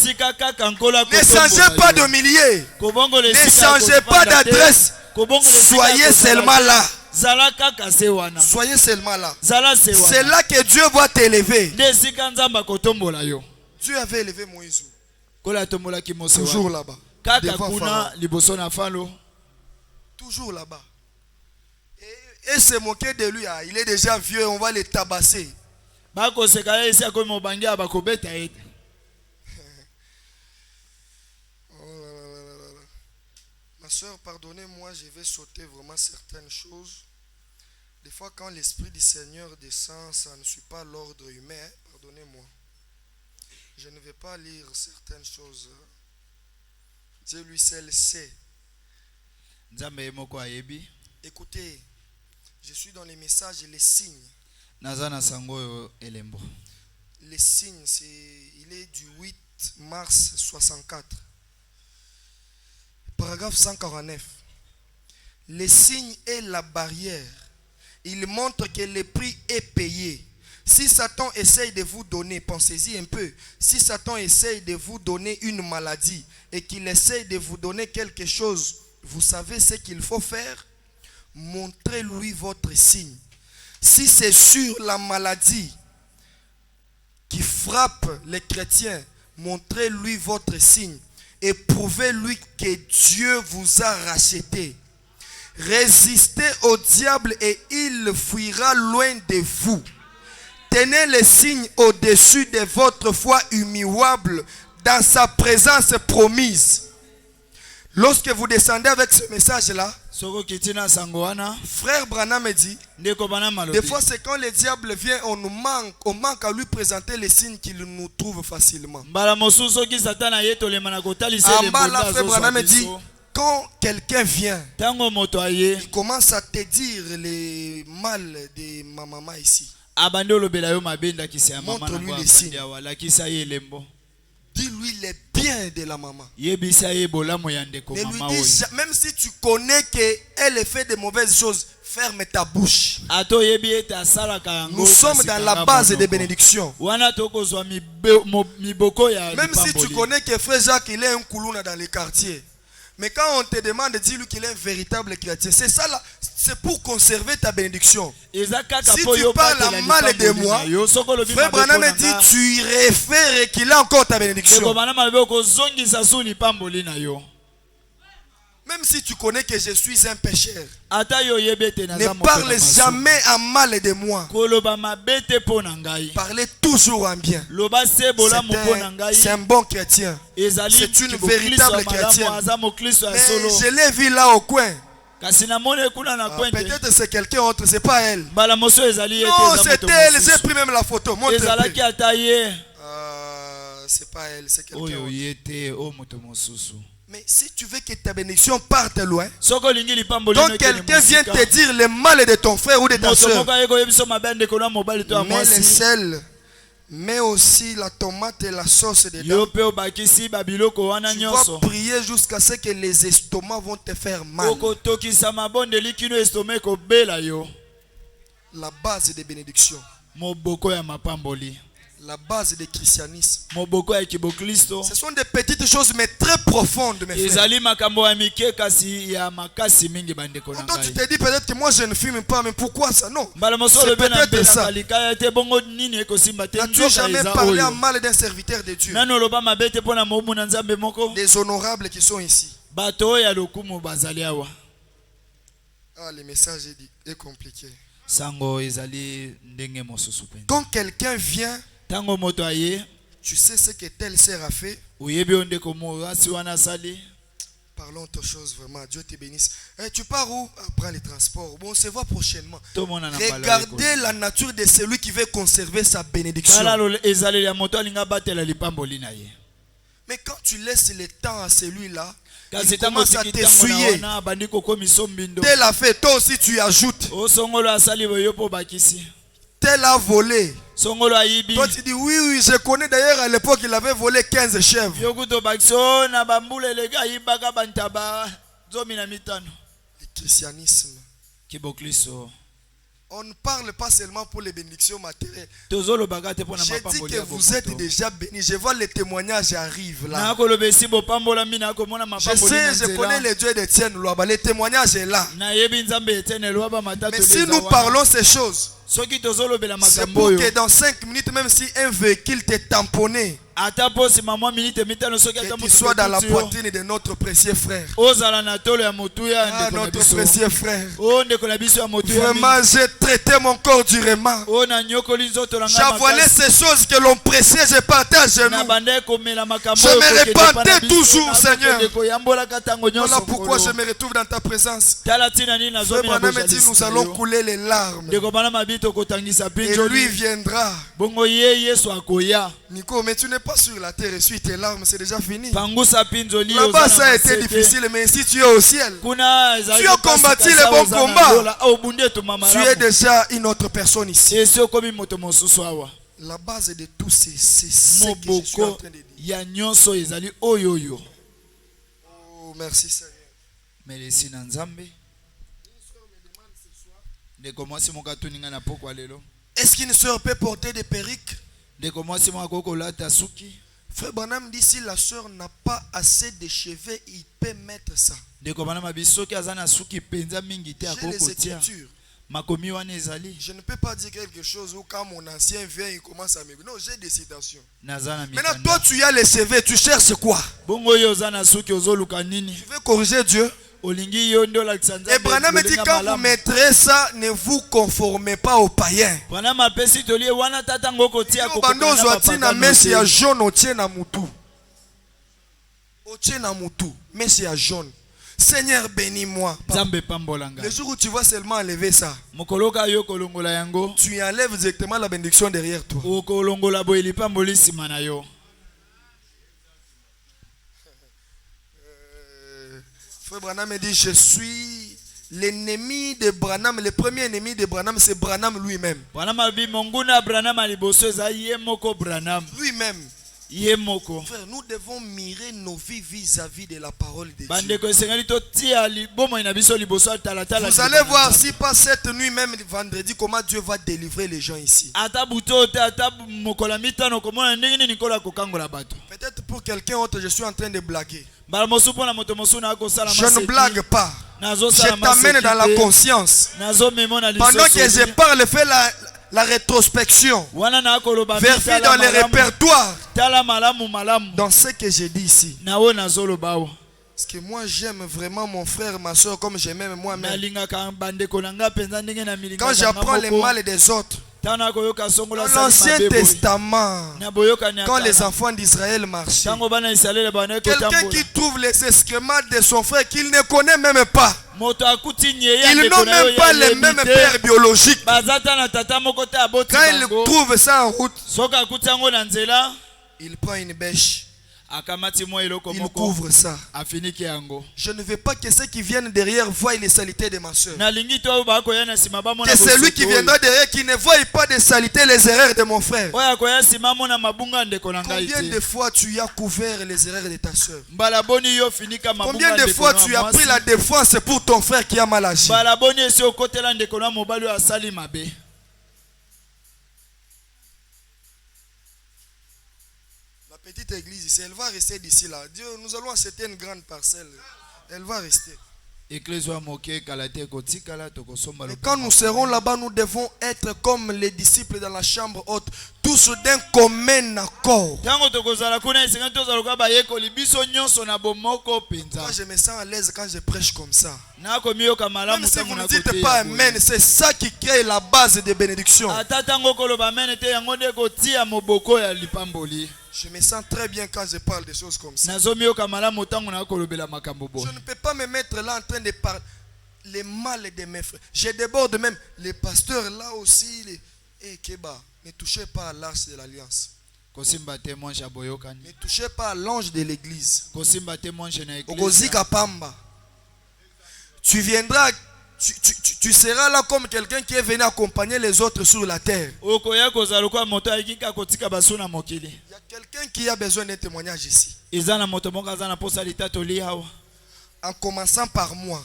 changez pas de millier, ne changez pas d'adresse, soyez seulement là. Soyez seulement là. C'est là que Dieu va t'élever. Dieu avait élevé Moïse. Toujours là-bas. Toujours là-bas. Et se moquer de lui. Il est déjà vieux. On va le tabasser. Oh là là là là. Ma soeur, pardonnez-moi, je vais sauter vraiment certaines choses. Des fois, quand l'Esprit du Seigneur descend, ça ne suit pas l'ordre humain. Pardonnez-moi. Je ne vais pas lire certaines choses. Dieu lui seul sait. Écoutez, je suis dans les messages et les signes. Les signes, il est du 8 mars 64. Paragraphe 149. Les signes et la barrière. Il montre que le prix est payé. Si Satan essaye de vous donner, pensez-y un peu, si Satan essaye de vous donner une maladie et qu'il essaye de vous donner quelque chose, vous savez ce qu'il faut faire? Montrez-lui votre signe. Si c'est sur la maladie qui frappe les chrétiens, montrez-lui votre signe et prouvez-lui que Dieu vous a racheté. Résistez au diable et il fuira loin de vous. Tenez les signes au-dessus de votre foi immuable dans sa présence promise. Lorsque vous descendez avec ce message-là, frère Branham me dit, des fois c'est quand le diable vient, on manque à lui présenter les signes qu'il nous trouve facilement. En bas là, frère Branham me dit, quand quelqu'un vient, il commence à te dire les mal de ma maman ici. Montre-lui les signes. Dis-lui les biens de la maman. Ne lui dis, même si tu connais qu'elle fait de mauvaises choses, ferme ta bouche. Nous sommes dans la base des bénédictions. Même si tu connais que frère Jacques il est un koulouna dans les quartiers. Mais quand on te demande de dire qu'il est un véritable chrétien, c'est ça là, c'est pour conserver ta bénédiction. Si tu parles mal de moi, frère Branham me dit, tu réfères qu'il a encore ta bénédiction. Même si tu connais que je suis un pécheur, ne parle jamais en mal de moi. Parlez toujours en bien. C'est un bon chrétien. C'est une véritable chrétienne. Mais je l'ai vu là au coin. Peut-être c'est quelqu'un autre, c'est pas elle. Non, c'est elle, j'ai pris même la photo. C'est pas elle, c'est quelqu'un autre. Mais si tu veux que ta bénédiction parte loin, donc quelqu'un vient te dire le mal de ton frère ou de ta soeur, mets le sel, mets aussi la tomate et la sauce dedans. Tu vas prier jusqu'à ce que les estomacs vont te faire mal. La base des bénédictions. La base du christianisme. Ce sont des petites choses mais très profondes, mes frères. Quand tu te dis peut-être que moi je ne fume pas, mais pourquoi ça? Non. C'est peut-être ça. N'as-tu jamais parlé en mal d'un serviteur de Dieu? Des honorables qui sont ici. Ah, le message est compliqué. Quand quelqu'un vient, tu sais ce que telle sœur a fait. Parlons autre chose vraiment. Dieu te bénisse. Tu pars où? Prends les transports. Bon, on se voit prochainement. Regardez la nature de celui qui veut conserver sa bénédiction. Mais quand tu laisses le temps à celui-là, il commence à t'essuyer. Tel a fait, toi aussi tu ajoutes. Tel a volé. Toi tu dis oui, je connais d'ailleurs à l'époque il avait volé 15 chèvres. Le christianisme. On ne parle pas seulement pour les bénédictions matérielles. J'ai dit que vous êtes déjà bénis. Je vois les témoignages arrivent là. Je sais, je connais le Dieu d'Étienne Louaba. Le témoignage est là. Mais si nous parlons ces choses, c'est pour que dans 5 minutes, même si un véhicule t'est tamponné, que tu sois dans la poitrine de notre précieux frère. Notre précieux frère. Vraiment, j'ai traité mon corps durement. J'ai voilé ces choses que l'on pressait, j'ai partage nous. Je me repentais toujours, Seigneur. Voilà pourquoi je me retrouve dans ta présence. Frère Branham me dit, nous allons couler les larmes. Et lui viendra. Nico, mais tu n'es pas sur la terre, essuie tes larmes, c'est déjà fini. Là-bas, ça a été difficile, mais si tu es au ciel, tu as combattu le bon combat. Tu es déjà une autre personne ici. La base de tout, c'est ce que je suis en train de dire. Oh, merci Seigneur. Est-ce qu'une soeur peut porter des perruques? Frère Branham dit si la soeur n'a pas assez de cheveux, il peut mettre ça. J'ai les écritures. Je ne peux pas dire quelque chose où quand mon ancien vient, il commence à me... Non, j'ai des citations. Maintenant, toi, tu as les cheveux, tu cherches quoi? Tu veux corriger Dieu? Et Branham dit quand vous mettrez ça, ne vous conformez pas aux païens. Seigneur, bénis-moi. Le jour où tu vas seulement enlever ça, tu enlèves directement la bénédiction derrière toi. Frère Branham me dit, je suis l'ennemi de Branham. Le premier ennemi de Branham, c'est Branham lui-même. Lui-même. Frère, nous devons mirer nos vies vis-à-vis de la parole de Dieu. Vous allez voir si pas cette nuit même vendredi comment Dieu va délivrer les gens ici. Peut-être pour quelqu'un autre je suis en train de blaguer. Je ne blague pas. Je t'amène dans la conscience. Pendant que je parle, fais la rétrospection. Vérifie dans les répertoires. Dans ce que j'ai dit ici. Parce que moi j'aime vraiment mon frère, ma soeur comme je m'aime moi-même. Quand j'apprends les mal des autres, Dans l'Ancien Testament, quand les enfants d'Israël marchaient, quelqu'un qui trouve les excréments de son frère qu'il ne connaît même pas, ils n'ont même pas les mêmes pères biologiques. Quand il trouve ça en route, il prend une bêche. Il couvre ça. Je ne veux pas que ceux qui viennent derrière voient les saletés de ma soeur. Que celui qui viendra derrière qui ne voie pas les saletés, les erreurs de mon frère. Combien de fois tu as couvert les erreurs de ta soeur? Combien de fois tu as pris la défense pour ton frère qui a mal agi? Petite église ici, elle va rester d'ici là. Dieu, nous allons accepter une grande parcelle. Elle va rester. Et quand nous serons là-bas, nous devons être comme les disciples dans la chambre haute, tous d'un commun accord. Moi, je me sens à l'aise quand je prêche comme ça. Même si vous ne dites pas amen, c'est ça qui crée la base des bénédictions. Je me sens très bien quand je parle des choses comme ça. Je ne peux pas me mettre là en train de parler les mal de mes frères. Je déborde même. Les pasteurs là aussi. Ne touchez pas à l'arche de l'alliance. Ne touchez pas à l'ange de l'église. Tu viendras. Tu seras là comme quelqu'un qui est venu accompagner les autres sur la terre. Il y a quelqu'un qui a besoin d'un témoignage ici. En commençant par moi.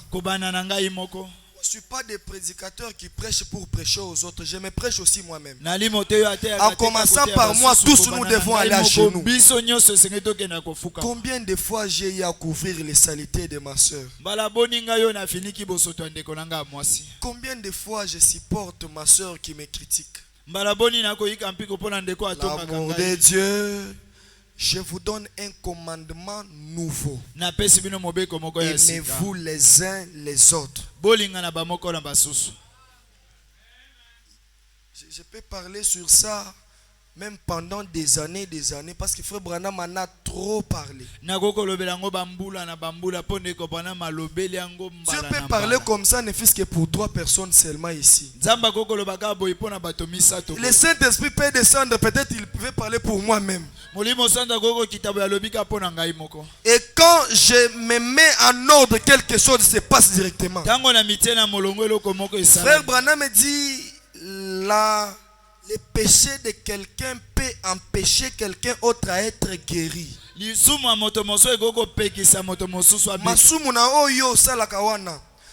Je ne suis pas des prédicateurs qui prêchent pour prêcher aux autres. Je me prêche aussi moi-même. En commençant par moi, tous nous devons aller à genoux. Combien de fois j'ai eu à couvrir les saletés de ma soeur? Combien de fois je supporte ma soeur qui me critique? L'amour de Dieu. Je vous donne un commandement nouveau. Aimez-vous les uns les autres. Je peux parler sur ça même pendant des années, parce que Frère Branham en a trop parlé. Dieu peut parler comme ça, ne fût-ce que pour 3 personnes seulement ici. Le Saint-Esprit peut descendre, peut-être il pouvait parler pour moi-même. Et quand je me mets en ordre, quelque chose se passe directement. Frère Branham me dit, le péché de quelqu'un peut empêcher quelqu'un autre à être guéri.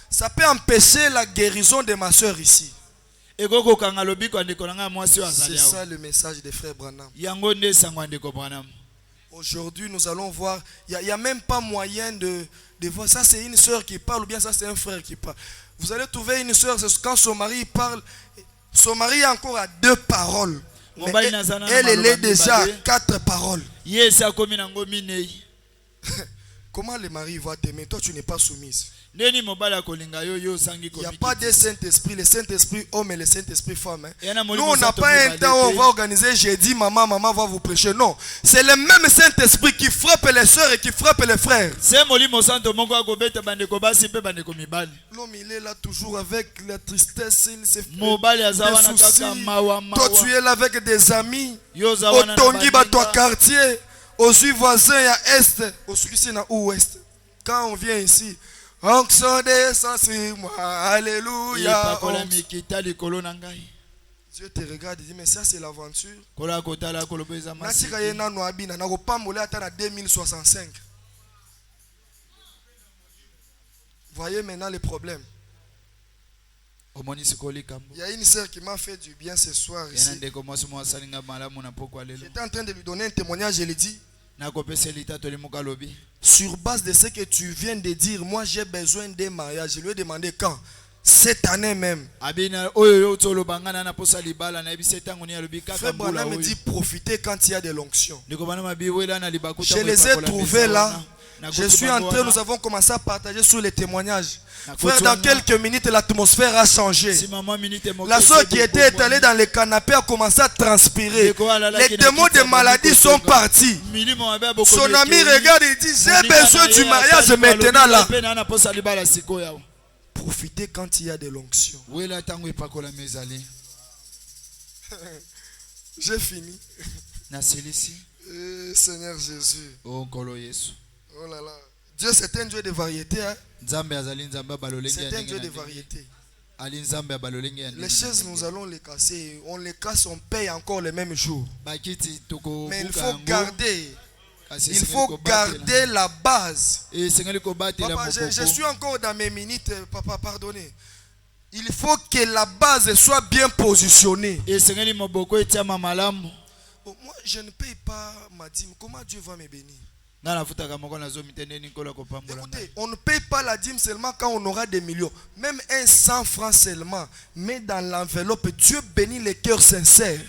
Ça peut empêcher la guérison de ma soeur ici. C'est ça le message de Frère Branham. Aujourd'hui, nous allons voir. Il n'y a même pas moyen de voir. Ça, c'est une soeur qui parle ou bien ça, c'est un frère qui parle. Vous allez trouver une soeur, quand son mari parle. Son mari a encore à 2 paroles. Elle est déjà à 4 paroles. Comment le mari va t'aimer? Toi, tu n'es pas soumise. Il n'y a pas de Saint-Esprit, le Saint-Esprit homme et le Saint-Esprit femme. Nous, on n'a pas un temps où on va organiser jeudi, maman va vous prêcher. Non, c'est le même Saint-Esprit qui frappe les soeurs et qui frappe les frères. L'homme, il est là toujours avec la tristesse, il se fait des soucis. Toi, tu es là avec des amis. Au Tongi, ton quartier. Aux voisins, il y a Est. Au Suisse, il y a Ouest. Quand on vient ici, onction descend sur moi, alléluia. Dieu te regarde et dit, mais ça c'est l'aventure. Voyez maintenant les problèmes. Il y a une sœur qui m'a fait du bien ce soir ici. J'étais en train de lui donner un témoignage, je lui dis, sur base de ce que tu viens de dire, moi j'ai besoin d'un mariage. Je lui ai demandé quand. cette année même. Frère Branham me dit profitez quand il y a de l'onction. Je les ai trouvés là. Je suis entré, nous avons commencé à partager sur les témoignages. Frère, dans quelques minutes, l'atmosphère a changé. La soeur qui était étalée dans les canapés a commencé à transpirer. Les démons de maladie sont partis. Son ami regarde et dit, j'ai besoin du mariage maintenant là. Profitez quand il y a de l'onction. J'ai fini. Seigneur Jésus. Oh là là. Dieu c'est un Dieu de variété. Hein? C'est un Dieu de variété. Les chaises nous allons les casser. On les casse, on paye encore le même jour. Mais il faut garder. Il faut garder la base. Papa, je suis encore dans mes minutes. Papa, pardonnez. Il faut que la base soit bien positionnée. Bon, moi, je ne paye pas ma dîme. Comment Dieu va me bénir? Écoutez, on ne paye pas la dîme seulement quand on aura des millions. Même un 100 francs seulement. Mais dans l'enveloppe, Dieu bénit les cœurs sincères.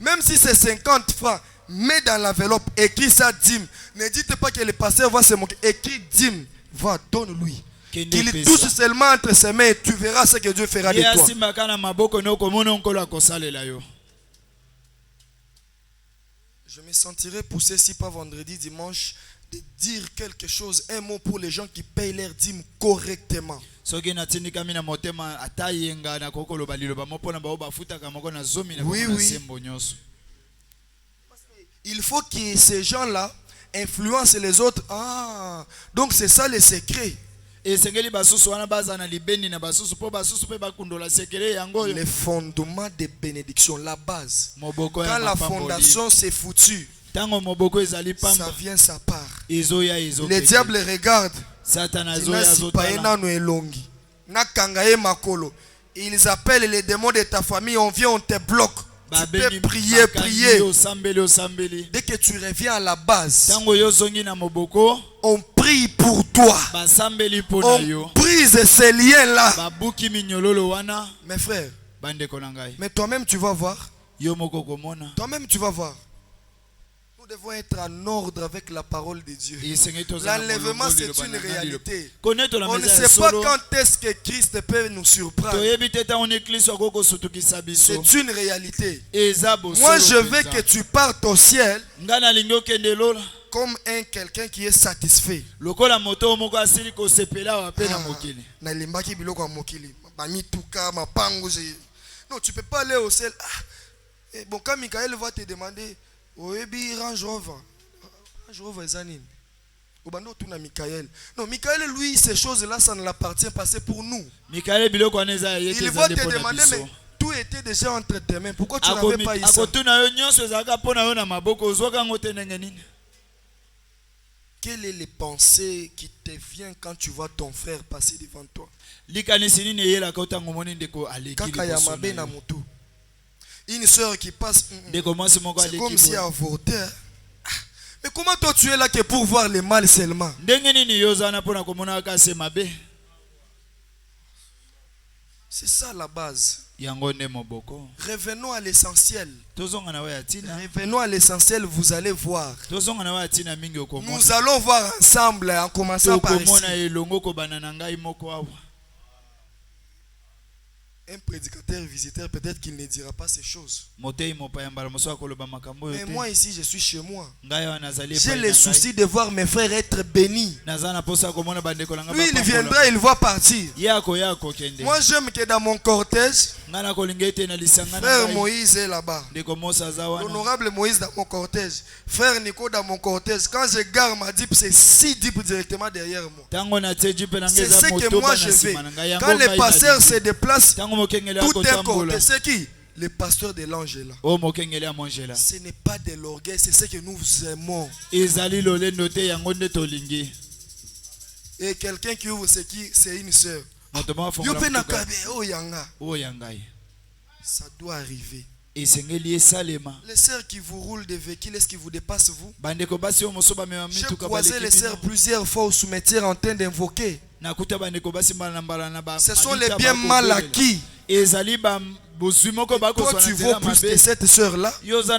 Même si c'est 50 francs, mets dans l'enveloppe, écris ça dîme. Ne dites pas que le pasteur va se moquer. Écris dîme, va, donne-lui. Qu'il touche seulement entre ses mains et tu verras ce que Dieu fera de toi. Je me sentirai poussé si pas vendredi, dimanche, de dire quelque chose, un mot pour les gens qui payent leur dîme correctement. Oui, oui. Il faut que ces gens-là influencent les autres. Ah, donc c'est ça le secret. Les fondements de bénédiction, la base. Quand la fondation s'est foutue, ça vient sa part. Le diable regarde. Ils appellent les démons de ta famille, on vient, on te bloque. Tu peux prier, prier. Dès que tu reviens à la base, on prie pour toi. On brise ces liens-là. Mes frères, mais toi-même tu vas voir. Toi-même tu vas voir. Nous devons être en ordre avec la parole de Dieu. L'enlèvement c'est une réalité. On ne sait pas quand est-ce que Christ peut nous surprendre. C'est une réalité. Moi je veux que tu partes au ciel comme quelqu'un qui est satisfait. Non, tu ne peux pas aller au ciel. Bon, quand Michael va te demander, Range Rover. Range Rover, Zanin. Non, Michael, lui, ces choses-là, ça ne l'appartient pas, c'est pour nous. Il va te demander, mais tout était déjà entre tes mains. Pourquoi tu n'avais pas eu ça? Quelle est les pensées qui te viennent quand tu vois ton frère passer devant toi? Une soeur qui passe, c'est comme si elle avortait. Mais comment toi tu es là que pour voir le mal seulement? C'est ça la base. Revenons à l'essentiel. Revenons à l'essentiel, vous allez voir. Nous allons voir ensemble en commençant par ici. Un prédicateur visiteur, peut-être qu'il ne dira pas ces choses. Mais moi ici, je suis chez moi. J'ai le souci de voir mes frères être bénis. Lui, il viendra, il va partir. Moi, j'aime que dans mon cortège, frère Moïse est là-bas. L'honorable Moïse dans mon cortège. Frère Nico dans mon cortège. Quand je gare ma dip, c'est 6 dips directement derrière moi. C'est ce que moi je fais. Quand les pasteurs se déplacent, tout un cortège. C'est qui? Le pasteur de l'ange est là. Ce n'est pas de l'orgueil, c'est ce que nous aimons. Et quelqu'un qui ouvre, c'est qui? C'est une soeur. Ça doit arriver. Les sœurs qui vous roulent des véhicules, est-ce qui vous dépassent vous? J'ai croisé les sœurs plusieurs fois au cimetière en train d'invoquer. Ce sont les biens mal acquis. Toi, tu vaux plus que cette sœur-là. Dieu doit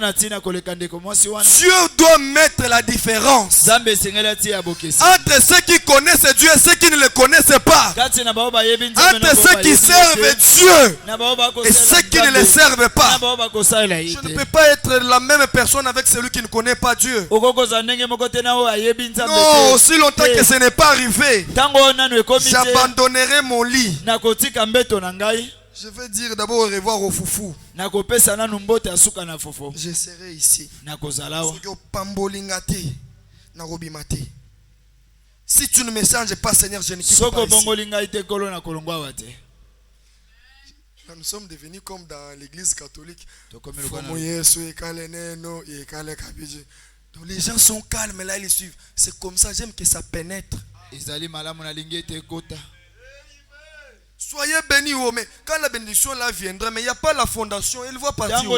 mettre la différence entre ceux qui connaissent Dieu et ceux qui ne le connaissent pas. Entre ceux qui servent Dieu et ceux qui ne le servent pas. Je ne peux pas être la même personne avec celui qui ne connaît pas Dieu. Non, aussi longtemps que ce n'est pas arrivé, j'abandonnerai mon lit. Je vais dire d'abord au revoir au foufou. Je serai ici. Si tu ne me changes pas, Seigneur, je ne quitte pas ici. Nous sommes devenus comme dans l'église catholique. Donc les gens sont calmes, là ils suivent. C'est comme ça, j'aime que ça pénètre. Soyez bénis, mais quand la bénédiction là viendra, mais il n'y a pas la fondation, il va partir.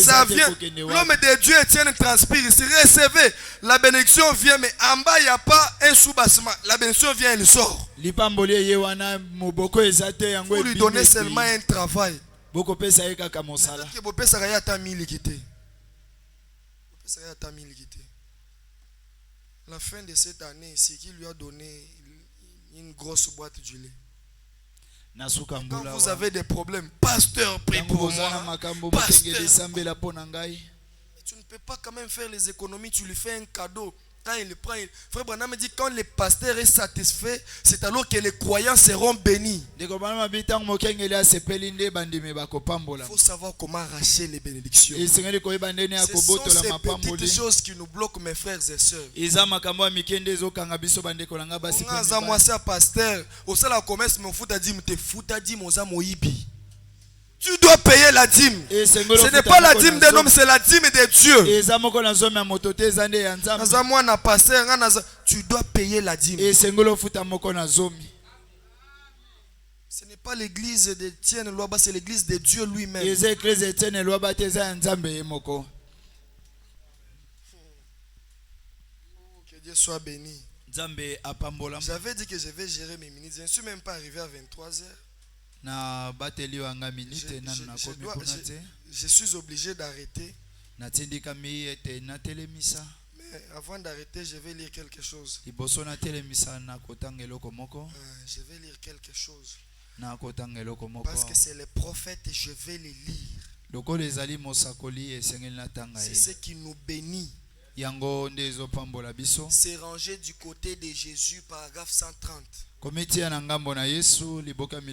Ça vient. L'homme de Dieu Étienne transpire ici. Recevez. La bénédiction vient, mais en bas il n'y a pas un sous-bassement. La bénédiction vient, elle sort. Vous lui donnez seulement un travail. La fin de cette année, c'est qu'il lui a donné une grosse boîte du lait. Quand vous avez des problèmes, pasteur, prie pour moi. Pasteur. Tu ne peux pas quand même faire les économies, tu lui fais un cadeau. Quand il le prend, Frère Branham me dit quand le pasteur est satisfait, c'est alors que les croyants seront bénis. Il faut savoir comment arracher les bénédictions. Ce sont ces petites choses qui nous bloquent, mes frères et sœurs. Pasteur, tu dois payer la dîme. Ce n'est pas la dîme d'un homme, c'est la dîme de Dieu. Tu dois payer la dîme. Ce n'est pas l'église d'Étienne Loaba, c'est l'église de Dieu lui-même. Que Dieu soit béni. J'avais dit que je vais gérer mes minutes. Je ne suis même pas arrivé à 23h. Je suis obligé d'arrêter. Mais avant d'arrêter, je vais lire quelque chose. Je vais lire quelque chose. Parce que c'est les prophètes et je vais les lire. C'est ce qui nous bénit. C'est rangé du côté de Jésus, paragraphe 130.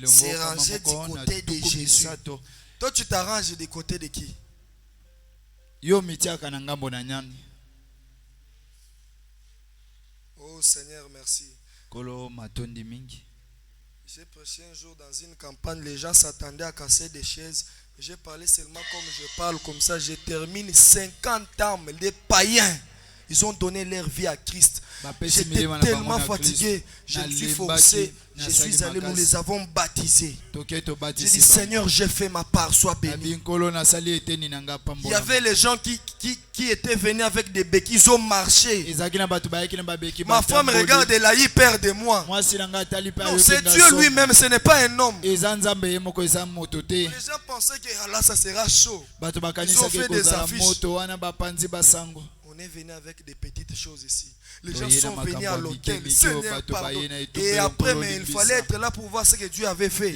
C'est rangé du côté de Jésus. Toi, tu t'arranges du côté de qui? Oh Seigneur, merci. J'ai prêché un jour dans une campagne, les gens s'attendaient à casser des chaises. J'ai parlé seulement comme je parle, comme ça. Je termine 50 ans, les païens. Ils ont donné leur vie à Christ. J'étais tellement fatigué. Je me suis forcé. Je suis allé, nous les avons baptisés. J'ai dit, Seigneur, j'ai fait ma part, sois béni. Il y avait les gens qui étaient venus avec des béquilles, ils ont marché. Ma femme regarde et là, il perd de moi. Non, c'est Dieu lui-même, ce n'est pas un homme. Les gens pensaient que là, ça sera chaud. Ils ont fait des affiches. On est venu avec des petites choses ici. Les gens sont venus à l'hôtel. Seigneur, pardon. Et après, mais il fallait être là pour voir ce que Dieu avait fait.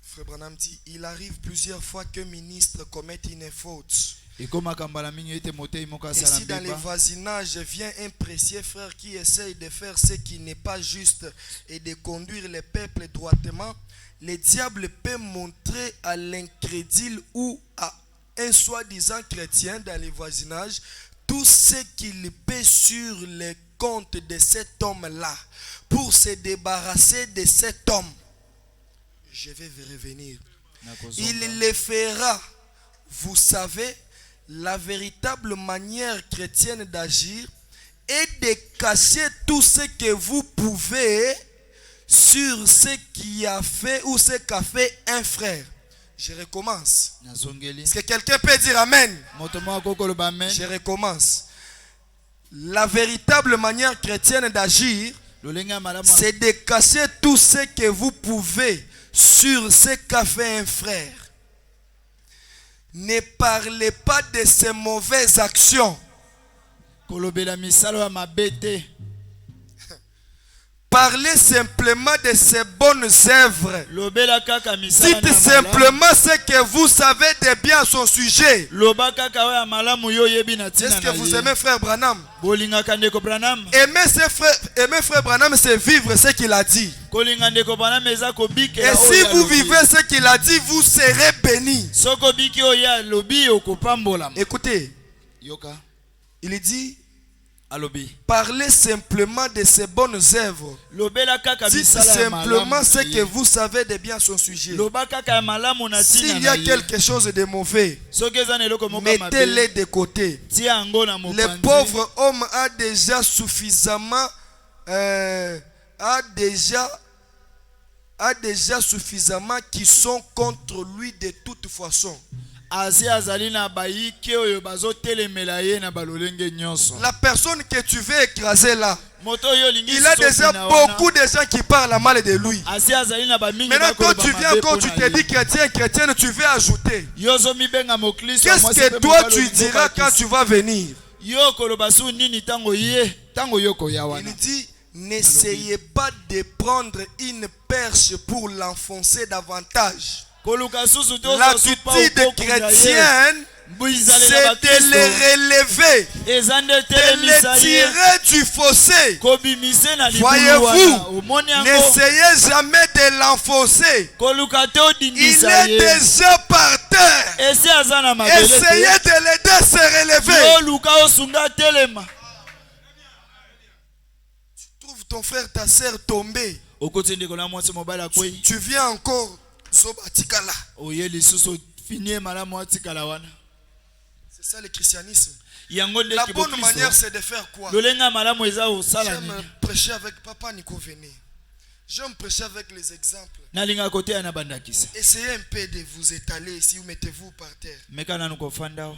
Frère Branham dit, il arrive plusieurs fois qu'un ministre commette une faute. Et si dans les voisinages vient un précieux frère qui essaye de faire ce qui n'est pas juste et de conduire le peuple droitement, le diable peut montrer à l'incrédule ou à un soi-disant chrétien dans les voisinages tout ce qu'il peut sur le compte de cet homme-là pour se débarrasser de cet homme. Je vais revenir. Il le fera. Vous savez, la véritable manière chrétienne d'agir est de cacher tout ce que vous pouvez sur ce qui a fait ou ce qu'a fait un frère. Je recommence. nazongeli Est-ce que quelqu'un peut dire Amen? moto moko koloba amen Je recommence. La véritable manière chrétienne d'agir, lolenge ya malamu c'est de cacher tout ce que vous pouvez sur ce qu'a fait un frère. Ne parlez pas de ses mauvaises actions. kolobela misalo ya mabe te. Parlez simplement de ses bonnes œuvres. Lobela kaka misala Dites simplement ce que vous savez de bien à son sujet. loba kaka ya malamu yo yebi na tina. Est-ce que vous aimez frère Branham? bolingaka ndeko Branham. Aimer frère Branham, c'est vivre ce qu'il a dit. kolinga ndeko Branham eza kobikela. Et si vous vivez ce qu'il a dit, vous serez bénis. soko biki oya lobi okopambola. Écoutez, yoka il dit alobi parlez simplement de ses bonnes œuvres. lobela kaka Dites misala ya simplement malamu. ce que vous savez de bien à son sujet. loba kaka ya malamu na tina. S'il y a quelque chose de mauvais, soki eza na eloko moko mabe mettez-les de côté. tia yango na Le mopanzi. pauvre homme a déjà suffisamment qui sont contre lui de toute façon. asi azali na bayiki oyo bazotelemela ye na balolenge nyonso. La personne que tu veux écraser là, moto oyo olingi il a soki déjà na wana. beaucoup de gens qui parlent mal de lui. asi azali na bamingi Maintenant, quand bakoloba tu viens, mabe quand tu mpona te dis ye. chrétienne, tu veux ajouter. yo zomibenga mokristo Qu'est-ce mwasi que mpe toi mobali tu olingi diras obakisa. quand tu vas venir? yo koloba su nini tango ye tango yo koya Il wana. dit, n'essayez pas de prendre une perche pour l'enfoncer davantage. koluka susu te L'attitude chrétienne, c'est de les relever, eza nde de telemisa les ye tirer du fossé. kobimise na libulu Voyez-vous, wana. omoni yango n'essayez jamais de l'enfoncer. koluka te Il odindisa est ye déjà par terre. esi aza na mabele Essayez te de l'aider à se relever. yo luka osunga telema. Tu trouves ton frère, ta sœur tombée. okoti ndeko na mwasi mobali akwei Tu viens encore. Zobatikala. oye lisusu finie malamu atikala wana. C'est ça le christianisme. yango nde La bonne manière, kibokristo c'est de faire quoi? lolenga malamu eza osala J'aime nini. prêcher avec Papa Nico Véné. J'aime prêcher avec les exemples. nalinga koteya na bandakisa Essayez un peu de vous étaler si vous mettez-vous par terre. meka nanu kofanda wa.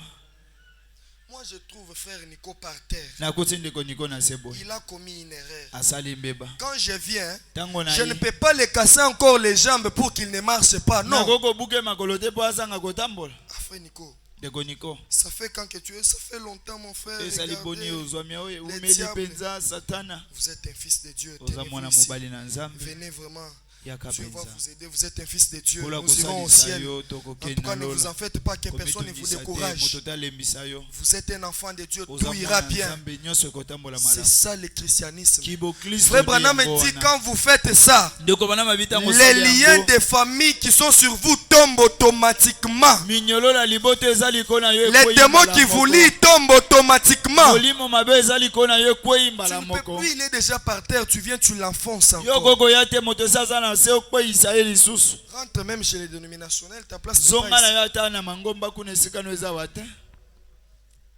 Moi, je trouve frère Nico par terre. nakoti ndeko niko na sebo Il a commis une erreur. asali mbeba Quand je viens, tango na je ne ye peux pas le casser encore les jambes pour qu'il ne marche pas. Non. nakoko buke makolo te po asanga kotambola. Ah, frère Nico, ndeko niko ça fait quand que tu es, ça fait longtemps mon frère. esali boni Regardez. ozwami oyo les umeli diables. penza satana Vous êtes un fils de Dieu. oza Tenez-vous mwana ici. mobali na nzambe Venez vraiment. yaka Dieu va penza vous aider. Vous êtes un fils de Dieu. kola Nous irons au kosalisa ciel. yo En tout tokokende cas, na ne vous en lola faites pas que personne ne vous komitungisa te décourage. moto talembisa yo Vous êtes un enfant de Dieu, oza tout ira mwana bien. nzambe nyonso ekotambola C'est malamu. ça le christianisme. kibokristo Frère Branham me dit quand vous faites ça, ndeko bana mabitango les liens de famille qui sont sur vous tombent automatiquement. minyolo na liboto eza liko na yo Les démons qui vous lient tombent automatiquement. molimo mabe eza liko na yo ekwei Tu mbala ne peux moko plus, il est déjà par terre, tu viens, tu l'enfonces yo encore. kokoya te moto esi aza na se okweisa ye lisusu Rentre même chez les dénominationnels, ta place n'est zonga pas na ici. yo ata na mangomba kuna esika no eza wa te.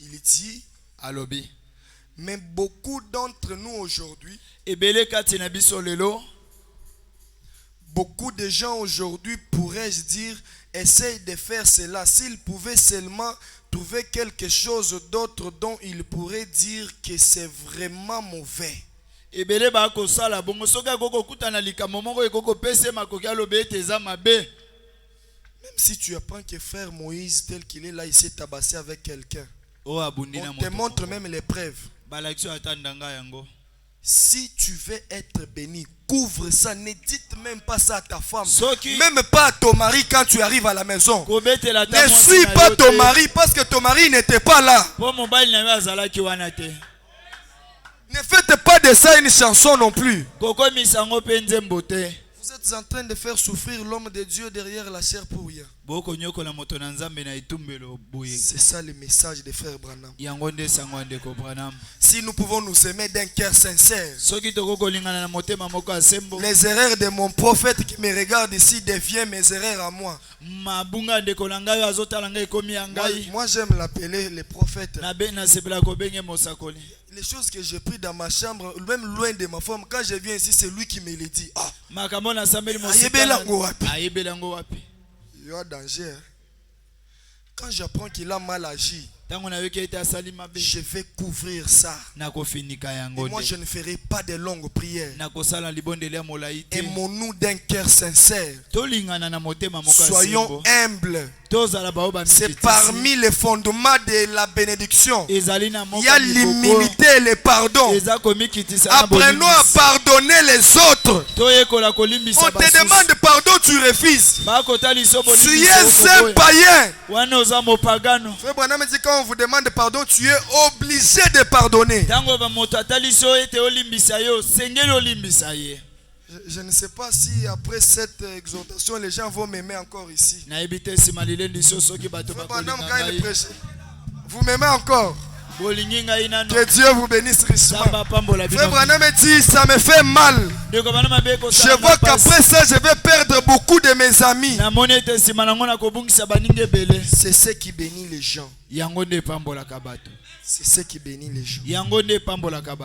Il dit, alobi mais beaucoup d'entre nous aujourd'hui, ebele kati na biso lelo beaucoup de gens aujourd'hui pourraient se dire, essaye de faire cela. S'ils pouvaient seulement trouver quelque chose d'autre dont ils pourraient dire que c'est vraiment mauvais. ebele bakosala bongo soki akokokuta na likambo moko ekokopesa makoki alobi ete eza mabe. Même si tu apprends que frère Moïse, tel qu'il est là, il s'est tabassé avec quelqu'un. oyo abundi na On te moto montre moko. même les preuves. balakisi oyo ata ndanga yango Si tu veux être béni, couvre ça. Ne dites même pas ça à ta femme. Soki- Même pas à ton mari quand tu arrives à la maison. kobetela ata Ne mwasi suis na pas yo ton te. mari parce que ton mari n'était pas là. po mobali na yo azalaki wana te Ne faites pas de ça une chanson non plus. kokomisa yango mpe nzembo te. Vous êtes en train de faire souffrir l'homme de Dieu derrière la chair pour rien. bokonyokola moto na nzambe na etumbelo boye. C'est ça le message des frères Branham. yango nde sango ya ndeko Branham. Si nous pouvons nous aimer d'un cœur sincère, soki tokokolingana na motema moko ya sembo les erreurs de mon prophète qui me regarde ici deviennent mes erreurs à moi. mabunga ya ndeko na ngai oyo azotala ngai ekomi ya ngai Moi, j'aime l'appeler les prophètes. nasepela kobenge mosakoli. Les choses que j'ai prises dans ma chambre, même loin de ma femme, quand je viens ici, c'est lui qui me les dit. Ah, makambo nasambeli ayebela ngo wapi? ayebela yango wapi. Il y a danger. Quand j'apprends qu'il a mal agi, je vais couvrir ça. Et moi, je ne ferai pas de longues prières. Et mon nous d'un cœur sincère. Soyons humbles. C'est parmi les fondements de la bénédiction. Il y a l'humilité et le pardon. Apprenons à pardonner les autres. On te demande pardon, tu refuses. Tu es un païen. Frère Branham dit quand on vous demande pardon, tu es obligé de pardonner. Je ne sais pas si après cette exhortation, les gens vont m'aimer encore ici. Frère Branham, quand il prêche, vous m'aimez encore. Que Dieu vous bénisse richement. Frère Branham dit, ça me fait mal. Je vois qu'après ça, je vais perdre beaucoup de mes amis. C'est ce qui bénit les gens. C'est ce qui bénit les gens.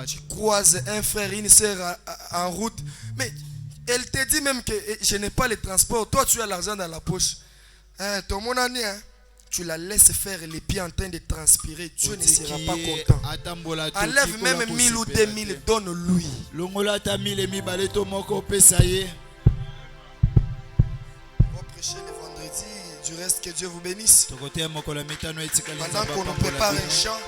Tu croises un frère, une soeur en route, mais elle te dit même que je n'ai pas le transport. Toi, tu as l'argent dans la poche. Ton mon année, tu la laisses faire les pieds en train de transpirer. Dieu ne sera pas content. Enlève même 1000 ou 2000, donne-lui. On va prêcher le vendredi. Du reste, que Dieu vous bénisse. Pendant qu'on nous prépare un chant.